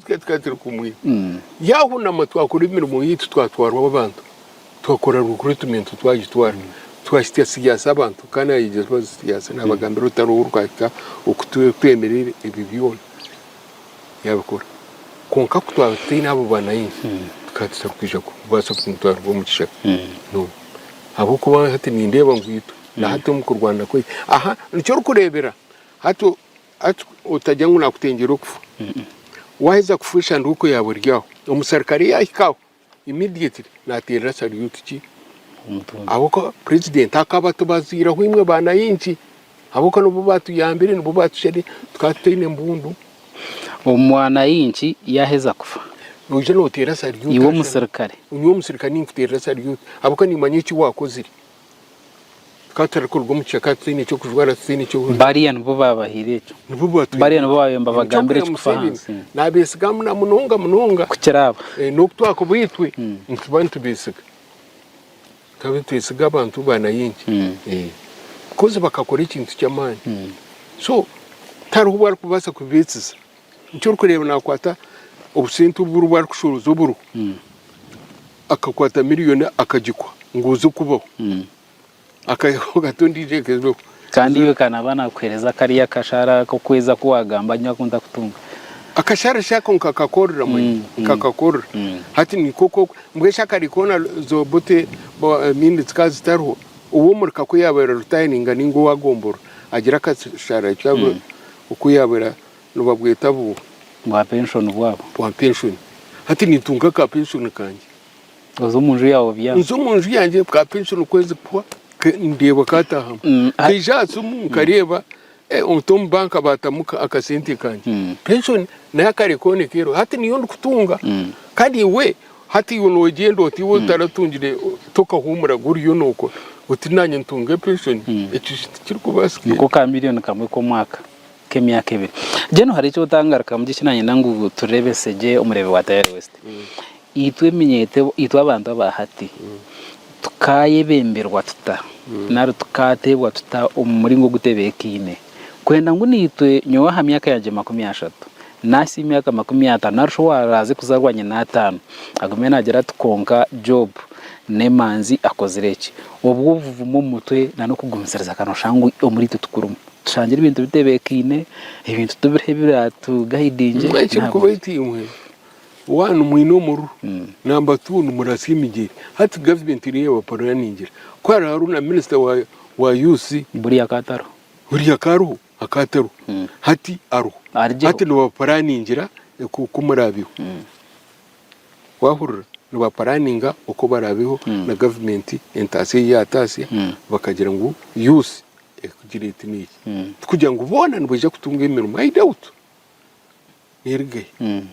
Tukatira kumwe yaho namatwa kuri imirimo yitu twatwarwa abantu twakora recruitment twagitwara twashitiya siyasa abantu kana yigezwa siyasa n'abagambiro utaruhurwaka ukutwemerera ibibyona yabakora konka kutwateye nabo banayinzi tukatisa kwisha kubasa kumutwara bo mukishaka no abo kuba hati nindeba ngwito na hati mu Rwanda ko aha nicyo rukurebera hato utajya nguna kutengera kufu waiza kufusha nduko ya buryaho umusarikari yahikaho immediately natera salute ki aboko president akaba tubazira hwimwe banayinji aboko no bubatu yambere no bubatu shede tukatene mbundu omwana yinchi yaheza kufa uje no tera salute iwo musarikari nifutera salute aboko ni manyiki wakozire katara kurwo mucyaka tsini cyo kujwara tsini cyo bariya nbo babahirecho bariya nbo bayemba bagambire cyo kufansi nabesigamu na munonga kuceraba no kutwako bwitwe ntubantu besiga kabitesiga abantu bana yinki koze bakakora ikintu cyamani so taruho bari kubasa kubitsiza nicyo kureba nakwata obusentu buru bari kushuruza uburu akakwata miliyoni akagikwa nguze kubaho akayaho gatondije kezwe kandi iwe kanabana kwereza kariya kashara ko kweza kuwagamba nyakunda kutunga akashara shako nkakakorera mwe nkakakorera hati ni koko mbwesha karikona zobote mindi tsikazi taruho uwo murika ko yabera rutayininga ningo wagombora agira akashara cyabo ukuyabera nubabweta bu wa pension bwabo wa pension hati nitunga ka pension kanje ozo munju yawo bya nzo munju yanje ka pension kwezi pwa ndeba kataha deja sumu kareba ontom banka batamuka akasenti kanje pension na yakare kone kero hati niyo kutunga kandi we hati yono gendo tiwo taratungire toka humura guriyo noko utinanye ntunga pension ekishikirko baski niko ka miliyoni kamwe ko mwaka kemyaka ibiri jeno hari cyo utangaruka mu gishinanye nangu turebe seje umurebe wa Tayari West itwe minyete itwa abantu bahati tukaye bemberwa tuta naro tukatebwa tuta umuri ngo gutebekine kwenda ngo nitwe nyowa ha myaka yaje 30 nasi imyaka 50 narusho waraze kuzarwanye na 5 agumena agera tukonka job nemanzi akozireki ubwo buvumo mutwe nano kugumisiriza kanoshangu omuri tutukurumu tushangira ibintu bitebekine ibintu tubirehebira tugahidinje ntabwo bayitiyumwe wanu mwino muru namba 2 murasimije hati government iriye baparana ningira kwara haruna minister wa UC buriya kataro akataro hati aro hati no baparana ningira kumurabiho wahurura no baparaninga uko barabiho na government entase yatase bakagira ngo UC kugira itiniki kugira ngo ubona nibuje kutunga imirimo I doubt nirge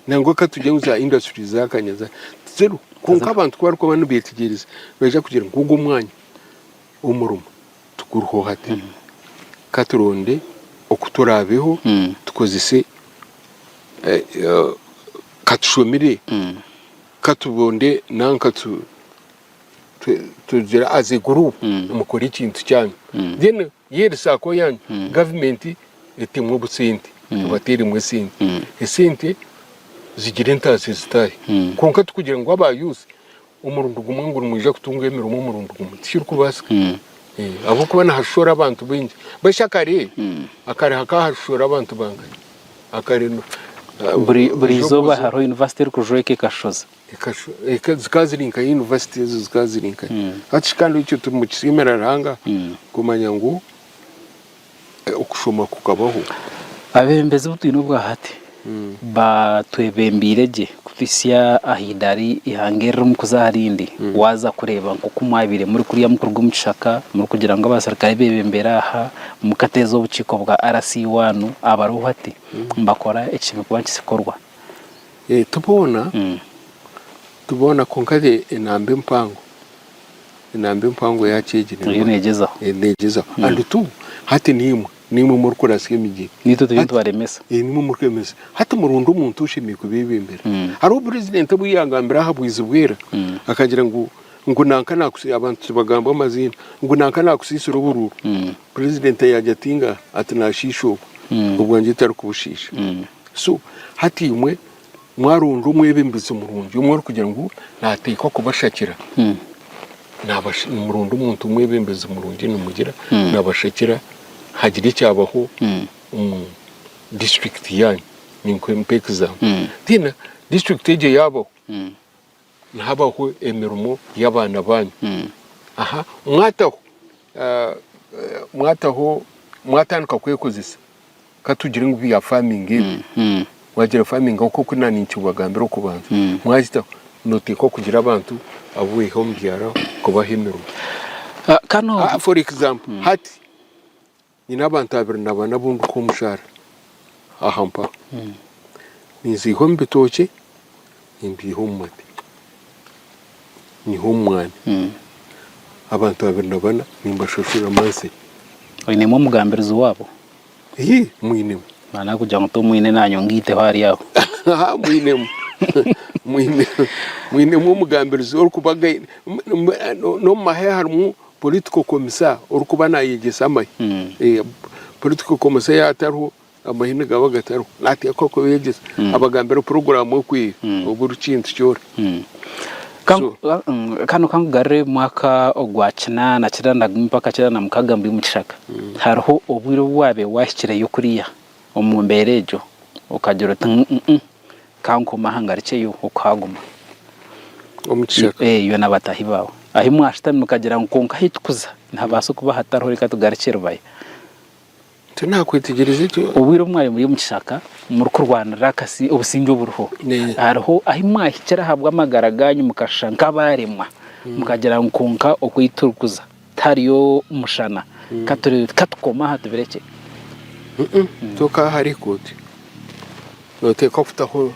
nango katujye uza industry zakanyaza zero konka abantu kwariko abantu betigiriza baje kugira ngo ugo mwanya umurumo tukuruho hati katuronde okuturabeho tukozise katushomire katubonde nanka tugira as a group mukora ikintu cyanyu then yerisa ko yanyu government etemwe busente abateri mwe sente esente zigira entase zitaye konka tukugira ngo abayuse umurundu gumwe ngo muje kutunga emirimo umurundu gumwe tshiriko basa abo kubana hashora abantu bengi bashakare akare hakahashora abantu banga akare buri zoba haro university kujweke kashoza zikazirinka university zikazirinka hatishikando icyo tumukisimera ranga kumanya ngo ukushoma kukabaho abembeze butino bwa hati batwebembireje kutisia ahidari ihangera mukuzarindi waza kureba ngo kumwabire muri kuriya mukurwa mucishaka muri kugira ngo abasirikare bebembera aha mukatezo ubuciko bwa RC1 abaruho hati mbakora ikintu kuba kisikorwa tubona konkade inambe mpango yakegire iyo negezaho andu hati nimwe muri kurasiye imigi nito tubintu baremesa nimwe muri kwemeza hati murundo umuntu ushimiye kubibembera hari president abuyangambira habwiza bwera akagira ngo nanka nakusi abantu bagamba amazina ngo nanka nakusisira ubururu president yajatinga ati nashisho ubwo ngitari kubushisha so hati imwe mwarundo mwebembiza umurundi umwe kugira ngo nateka kubashakira murundo umuntu mwebembiza umurundi numugira nabashakira hagira icyabaho district yanyu ninkwe mpekza tina district eje yabo nhabaho emirimo y'abana banyu aha mwatanuka kwekozisa katugira ngo ya farming wagira farming uko kunani ncubagambira uko bantu mwazita noteko kugira abantu abuye home byara kubahemirwa kano for example hati ni abantu abiri nabana bundu ko mushara ahampa nizi home bitoke imbi home mate ni home mwana abantu abiri nabana nimbashoshura manse oyinemo mugambirizo wabo mwinemo mana kugira ngo tumwine nanyo ngite hari yaho mwinemo mugambirizo okubaga no mahe harmu political commissar orukubana yegesa amaye political commissar yataruho amahine gaba gataro nati akoko begeze abagambira program yo kwiga ubu rukintu cyora kano kangarre mwaka ogwakina na kirana mpaka kirana mukagambi mukishaka hariho obwiro wabe washyikira yo kuriya omumberejo ukagira kanko mahangarice yo ukaguma omukishaka yo nabatahi bawe ahi mwashitami mukagira nkonka hitkuza ntabaso kuba hatariho reka tugarikira baye tunakwitegereza cyo ubwiro mwayo muri mukishaka muri kurwana rakasi obusinjo buruho hariho ahi mwahikira habwa amagaraganyu mukashanka baremwa mukagira nkonka okwiturkuza tariyo mushana katukoma hatubereke toka hari kote noteka kufitaho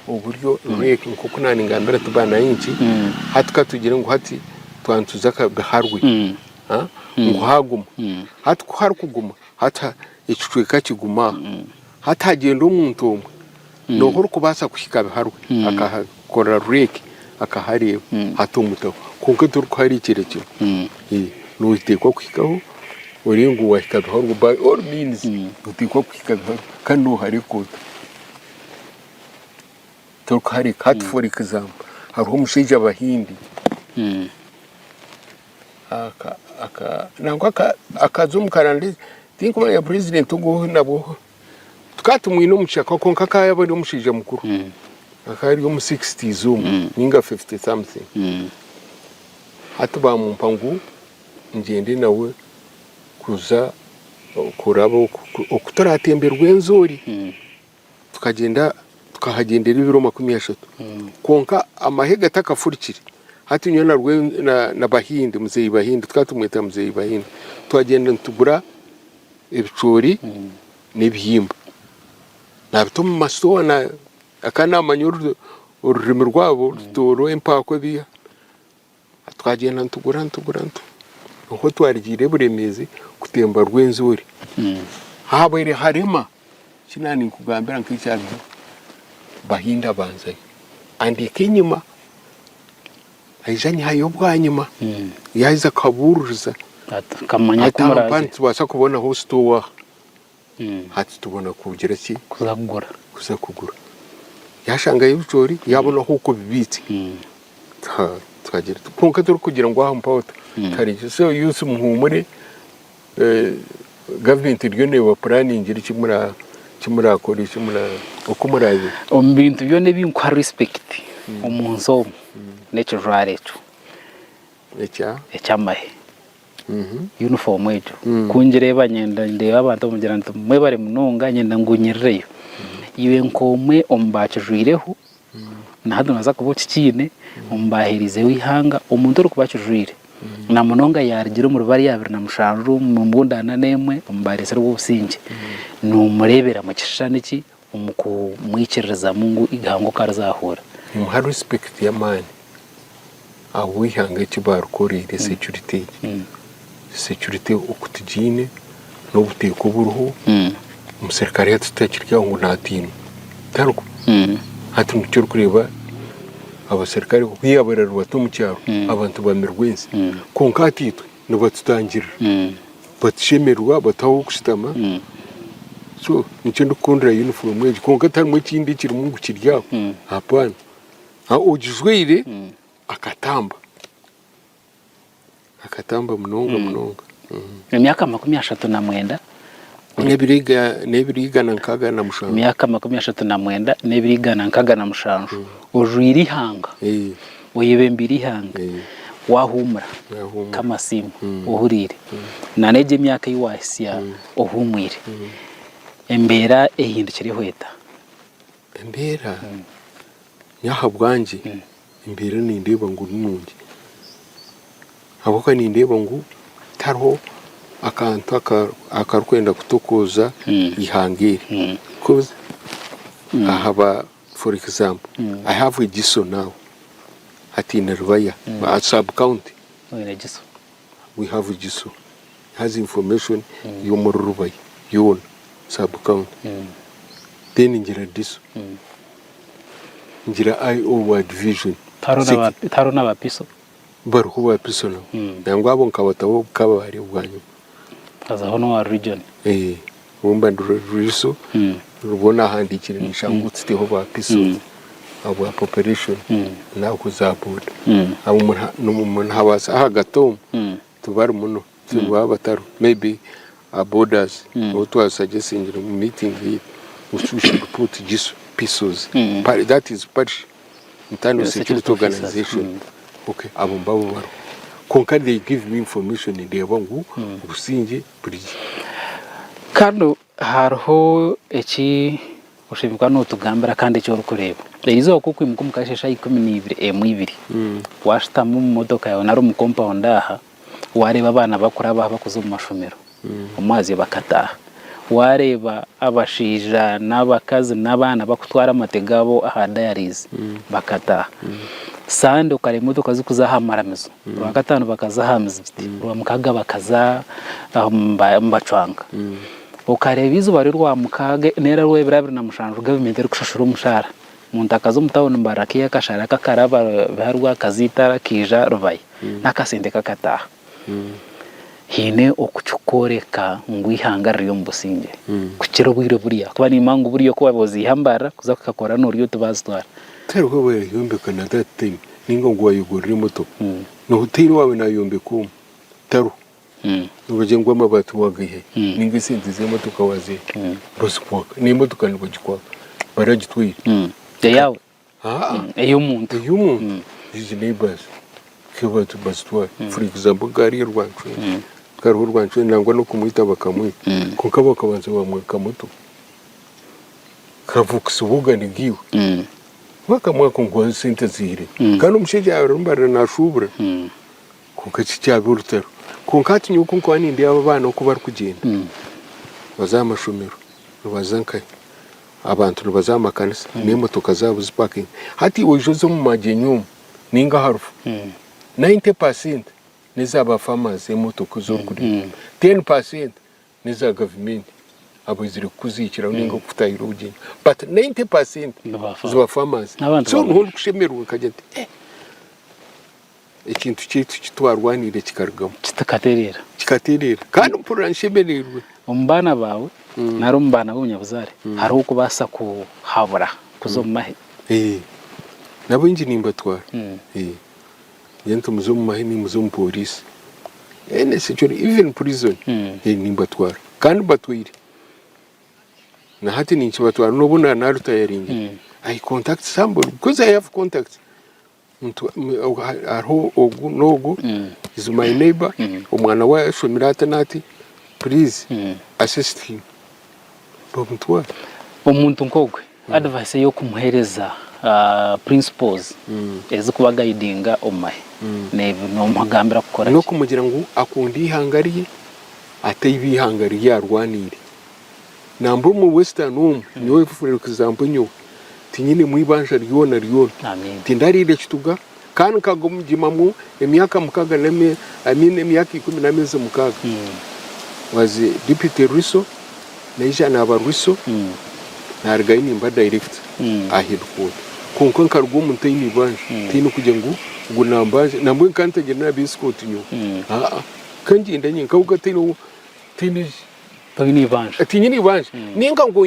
uburyo reke kuko nani ngambira tubana yinki hatka tugire ngo hati twantuza kaharwe ngo haguma hatko hari kuguma hata icicweka kiguma hatagenda umuntu umwe no horo kubasa kushika biharwe akahakora reke akahareba hatumuto konke turi kwari kirekire no itekwa kwikaho uringu wahikabiharwe by all means utekwa kwikabiharwe kano hari kota tukari kat for example hari umushije abahindi nangwa akazumkarande tinko ya president ngo nabo tukatumwe no mushaka ko nkaka yabari umushije mukuru akari mu 60s ninga 50 something hatuba mu mpangu ngende nawe kuza kurabo okutaratemberwe nzori tukagenda tukahagendera ibiro 30 konka amahega takafurikire hati nyona rwe na bahinde muzeyi bahinde twatumweta muzeyi bahinde twagenda ntugura ibicuri n'ibihimba nabituma masona akana manyuru ururimi rwabo toro empako biya twagenda ntugura uko twarigire buremeze kutemba rwenzuri habere harema kinani kugambira nk'icyaro bahinda banzaye andike nyuma ayijanye hayo bwanyuma yahiza kaburuza kamanya kumuraje tubasha kubona ho store hati tubona kugira ki kuza kugura yashangaye ibicori yabona huko bibitse twagira konka turi kugira ngo ahampota kari so yusi muhumure government ryone wa planning iri kimura kuri kimura okumuraje ombintu byone binkwa respect umunzo necho rwarecho ecyamahe uniform ejo kunjireba nyenda ndeba abantu mugira nti mwe bari munonga nyenda ngunyirireyo iwe nkomwe ombacujwireho nahado naza kuboca kine ombahirize wihanga umuntu uri kubacujwire na munonga yargira mu rubari yabiri na mushanju mu mbundana nemwe ombarise rw'ubusinge numurebera mu kishani ki umuku mwikireza mungu igango karazahura muha respect ya mani awihanga kibarukorere security okutijine no buteko buruho umusirikare yatutakirya ngo natino taruko hati mucyo kureba abasirikare kwiyabara rwato mu cyaro abantu bamirwense konkatitwe no batutangira batshemerwa bataho kusitama so nicyo ndukundira uniform ejo konkatari mu kindi kiri mungu kiryaho hapana ujizweire akatamba munonga emyaka 39 nebiriga nankaga na mushanju emyaka 39 nebiriga nankaga na mushanju ojwiri hanga oyebembiri hanga wahumura kama simu ohurire naneje emyaka yiwasya ohumwire embera ehindukire hweta embera nyaha bwanje imbere nindeba ngo nungi aboka nindeba ngo tarho akantu akarukwenda kutokoza ihangire cause I have for example I have a giso now at Nervaya at sub county we have a giso has information yomurubaya yon sub county then ngira diso ngira IO division taro na bapiso baruko bapiso no nangwa abo nkabataho kabari ubwanyu kaza hono wa region ubumba nduriso rubona handikire nishangutseho ba piso abo population na kuzabuda abo umuntu habasa hagatom tubar muno tuba bataru maybe borders what was suggesting in meeting here we should put just pisos that is part internal security organization okay abo mbabo baro konka they give me information in the bangu ubusinge bridge kandi hariho eki ushibikwa n'utugambira kandi cyo rukureba izo kuko imukashesha 12 washitamu mu modoka yawe nari mu compound aha wareba abana bakora bakoze mu mashomero amazi bakataha wareba abashija n'abakazi n'abana bakutwara amategabo aha diaries bakataha sande ukare imodoka zikuzahamaramizo rwa gatanu bakazahamiza igiti rwa mukaga bakaza mbacwanga ukareba izuba rwa mukaga nera rwe birabiri na mushanje government iri kushashura umushara muntakazo mutawona mbaraki yakashara kakaraba biharwa kazitara kija ruvaye nakasinde kakataha hine okuchukoreka ngwihangarira mu businge kukiro bwire buriya kuba ni mangu buriyo ko babozi hambara kuza kukakora no ryo tubazitwara tero ko we yombe kana that thing ningo ngo ayugurira moto no hoteli wawe nayombe ko taro nubaje ngo amabatu wagaye ningo sindize motoka waze rosipok ni motoka ngo gikwa baragitwira yawe eyo muntu izi neighbors kiba tubastwa for example gari rwancu kari rwancu nangwa no kumwita bakamwe kuko bakabanza bamweka moto kavuks buga nigiwe bakamwa kongo sente zire kandi umushije yarumbara na shubura kuko cyabirutero kunkati nyuko kwani ndi abana uko bari kugenda bazamashomero bazankaye abantu bazamakanisa n'imotoka zabo ziparking hati ojozo mu magenyum ninga harufu 90% nizaba farmers emotoka zo kuri 10% niza government abo ziri kuzikira ninga kufutayira ubugeni but 90% ziba farmers so nko kushemerwa kagete ikintu cyitu kitwarwanire kikarugamo kikaterera kandi mpura nshemererwe umbana bawe narumbana bunyabuzare hari uko basa kuhabura kuzomahe nabo inji nimbatwara yento muzomu mahini muzomu police ene security even prison nimbatwara kandi batwire na hati ninchi batwara nobona naruta yaringi I contact somebody because I have contact arho ogu nogu is my neighbor umwana wa shomirata nati please assist him bomutwa umuntu nkogwe advice yo kumuhereza principles ezi kuba guidinga omahe neve no magambira gukora no kumugira ngo akundi ihangariye atayibihangariye arwanire nambo mu western niwe fufurira kuzambo nyo tinyine mwibanja ryona tindarire kituga kandi kagomujimamwe emyaka mukaga neme amine emyaka 10 mukaga wazi deputy Russo naija nabaruso nargaini mba direct ahirko konko kargo muntayini banje tino kujya ngo gunambaje namwe kantage na biscuit nyo kandi ndanye kauga tino tini banje tinyini banje ninga ngo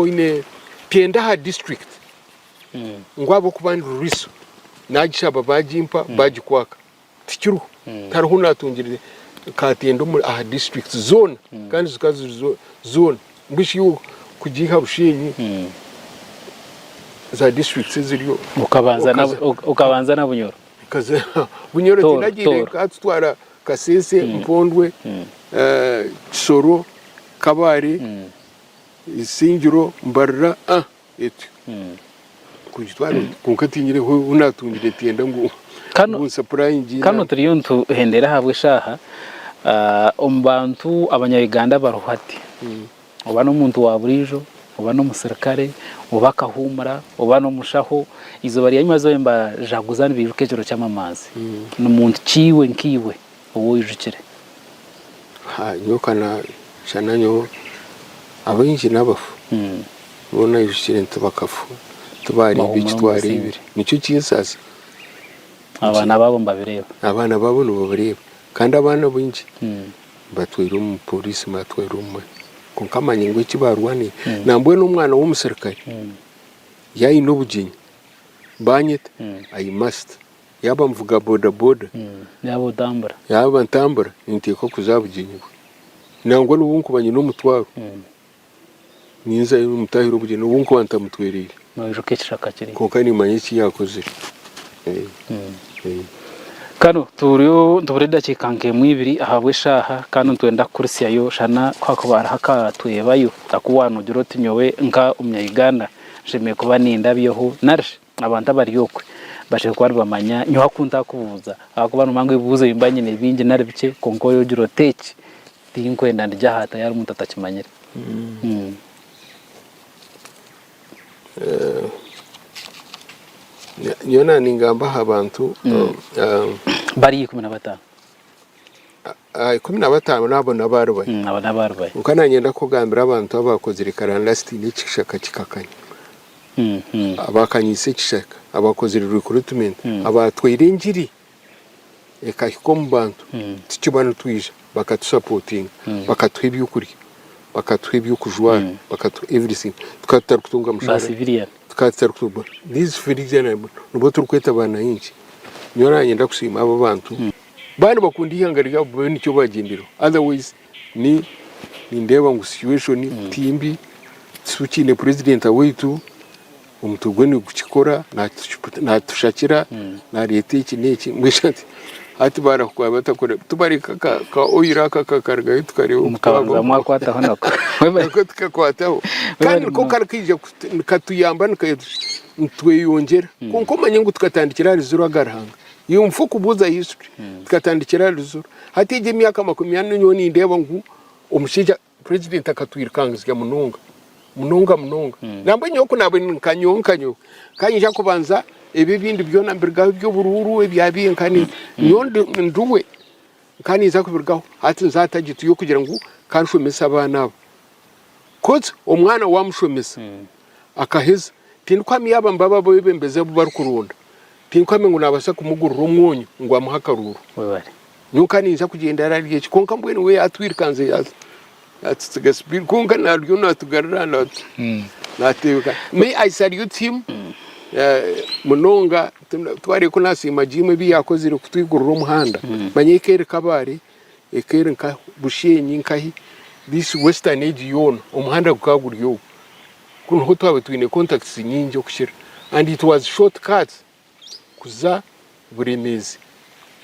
ine Pienda ha district ngwabo kubandi Russo nagishaba bajimpa bajikwaka tikiru tariho natungirire katendo muri aha district zone kandi zikazi zone mbishiyo kujiha bushinyi za district ziriyo ukabanza na bunyoro kaze bunyoro tinagire katwara kasese mpondwe soro kabari isingiro mbarra etu kujitwara kunkatinyire ho unatungire tienda ngo kano turiyontu hendera habwe shaha umbantu abanyayuganda baruhati uba n'umuntu wa burijo uba n'umusirikare uba kahumura uba n'umushaho izo bari yanyazo yemba jaguzana birukejero cy'amamazi n'umuntu ciwe nkiwe uwo yijukire nyokana shananyo abayinji nabafu bona yijukire ntubakafu tubari bicitwari ibiri nicyo cyisasa abana babo mbabireba abana babo no babireba kandi abana binji batwira mu police matwira umwe kunkamanye ngo ikibarwani nambwe n'umwana w'umusirikare yayi n'obuginyi banyita I must yaba mvuga boda yaba ntambara inteko kuzabuginyi nangwa n'ubunkubanye n'umutwaro ninza umutahiro ubuginyi n'ubunkubanta mutwerere majo kishaka kiri konka nimanye iki yakoze kano turiyo ndureda kikange mwibiri ahabwe shaha kano twenda kurisiyayo shana kwakubara haka tuyebayo akuwano juroti nyowe nka umya-Uganda sheme kuba nindabyeho narshe abantu abariyokwe bashe kwari bamanya nyo hakunda kubuza akubana mango ibuze bimbanye nebinje narbice konkoyo juroteki tinkwenda ndjahata yari umuntu atakimanyira yona ningamba abantu bari 15 15 nabo nabarwaye ukana nyenda kugambira abantu abakoze rikara last n'ikishaka kikakanya abakanyise kishaka abakoze recruitment abatwirengiri ekahiko mu bantu tikibano twije bakatusupport bakatwibye ukuri bakatwibye ukujwa bakatu everything tukatara kutunga mushahara tukatara kutuba these civilian nubo turukweta bana yinchi nyora nyenda kusima abo bantu bani bakundi yangarira bo nicyo bagendero otherwise ni ndeba ngo situation timbi suchine president wetu umutugweni gukikora natushakira na leta iki neki mwishati ati barakwa batakore tubarika ka oyira kakarga tukareba umukabanza mwakwata honako webako tukakwataho kandi ko karakije katuyamba ntweyongera konko manye ngo tukatandikira rizuru agarhanga iyo mfuku buza history tukatandikira rizuru hatije myaka 40 nyoni ndeba ngo umushija president akatwirikangizya munonga nambe nyoko nabe nkanyonkanyo kanyija kubanza ebibindi byona mbirgaho byo bururu ebyabiye nkani nyondo nduwe nkani za kubirgaho ati nzatagitu yo kugira ngo kanshomesa abana abo koze umwana wamushomesa akaheza tinkwami yaba mbaba bo bembeze bari kurunda tinkwami ngo nabasa kumugurura umwonyo ngo amuhakaruru nyukani za kugenda yarariye konka mbwene we atwirikanze atsigasibi konka naryo natugarira nateka may I salute him munonga twari ko nasima jime biyakoze kutwigurura umuhanda manyekere kabare ekere nka bushenyi nkahi this western age yon umuhanda gukaguriyo kuno hotwawe twine contacts nyingi okushira and it was shortcut kuza buremezi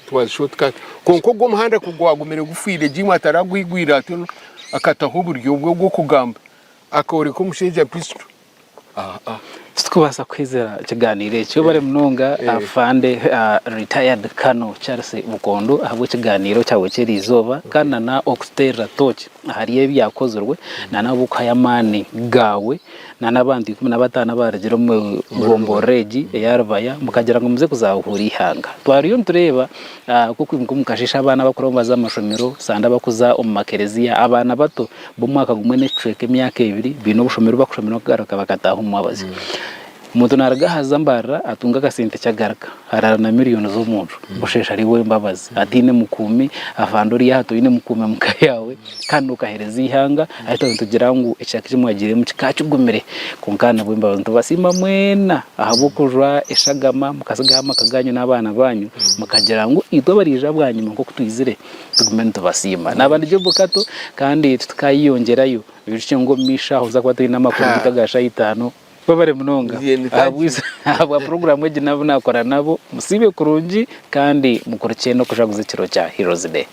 it was shortcut konko go umuhanda kugwagumere gufire jime ataragwigwira atono akataho buryo bwo kugamba akore ko musheja pistol tukubasa kwizera kiganire cyo bare munonga afande retired Kano Charles Bukondo ahabwe kiganiro cyawe cyerizoba kana na Oxtera Toch hariye byakozurwe na nabukayamani gawe na nabandi 15 baragera mu Gomboreji yarvaya mukagera ngo muze kuzahura ihanga twariyo tureba kuko mukashisha abana bakora baza amashomero sanda bakuza makereziya abana bato bo mwaka gumwe n'ecweke myaka 2 bino bushomero bakushomero garuka bakataho mwabazi umuntu naragahaza mbara atunga gasente cyagaruka harana miliyoni z'umuntu bushesha ari we mbabazi atine mukumi avandori yato ine mukume mukayawe kandi ukahereza ihanga ahita tugira ngo eshakije mwagire mu kikacugumire kunkana bwe mbabantu basima mwena ahabukujwa eshagama mukazagama kaganyo n'abana banyu mukagera ngo idobarije abwanyuma nko kutwizire tugumento basima nabandi je bukato kandi tukayiyongerayo bityo ngo mishaho zakwatwe n'amakuru bitagasha 5 babare munonga aba program eje nabo nakora nabo musibe kurungi kandi mukurikye no kujaguza kiro cya Heroes Day.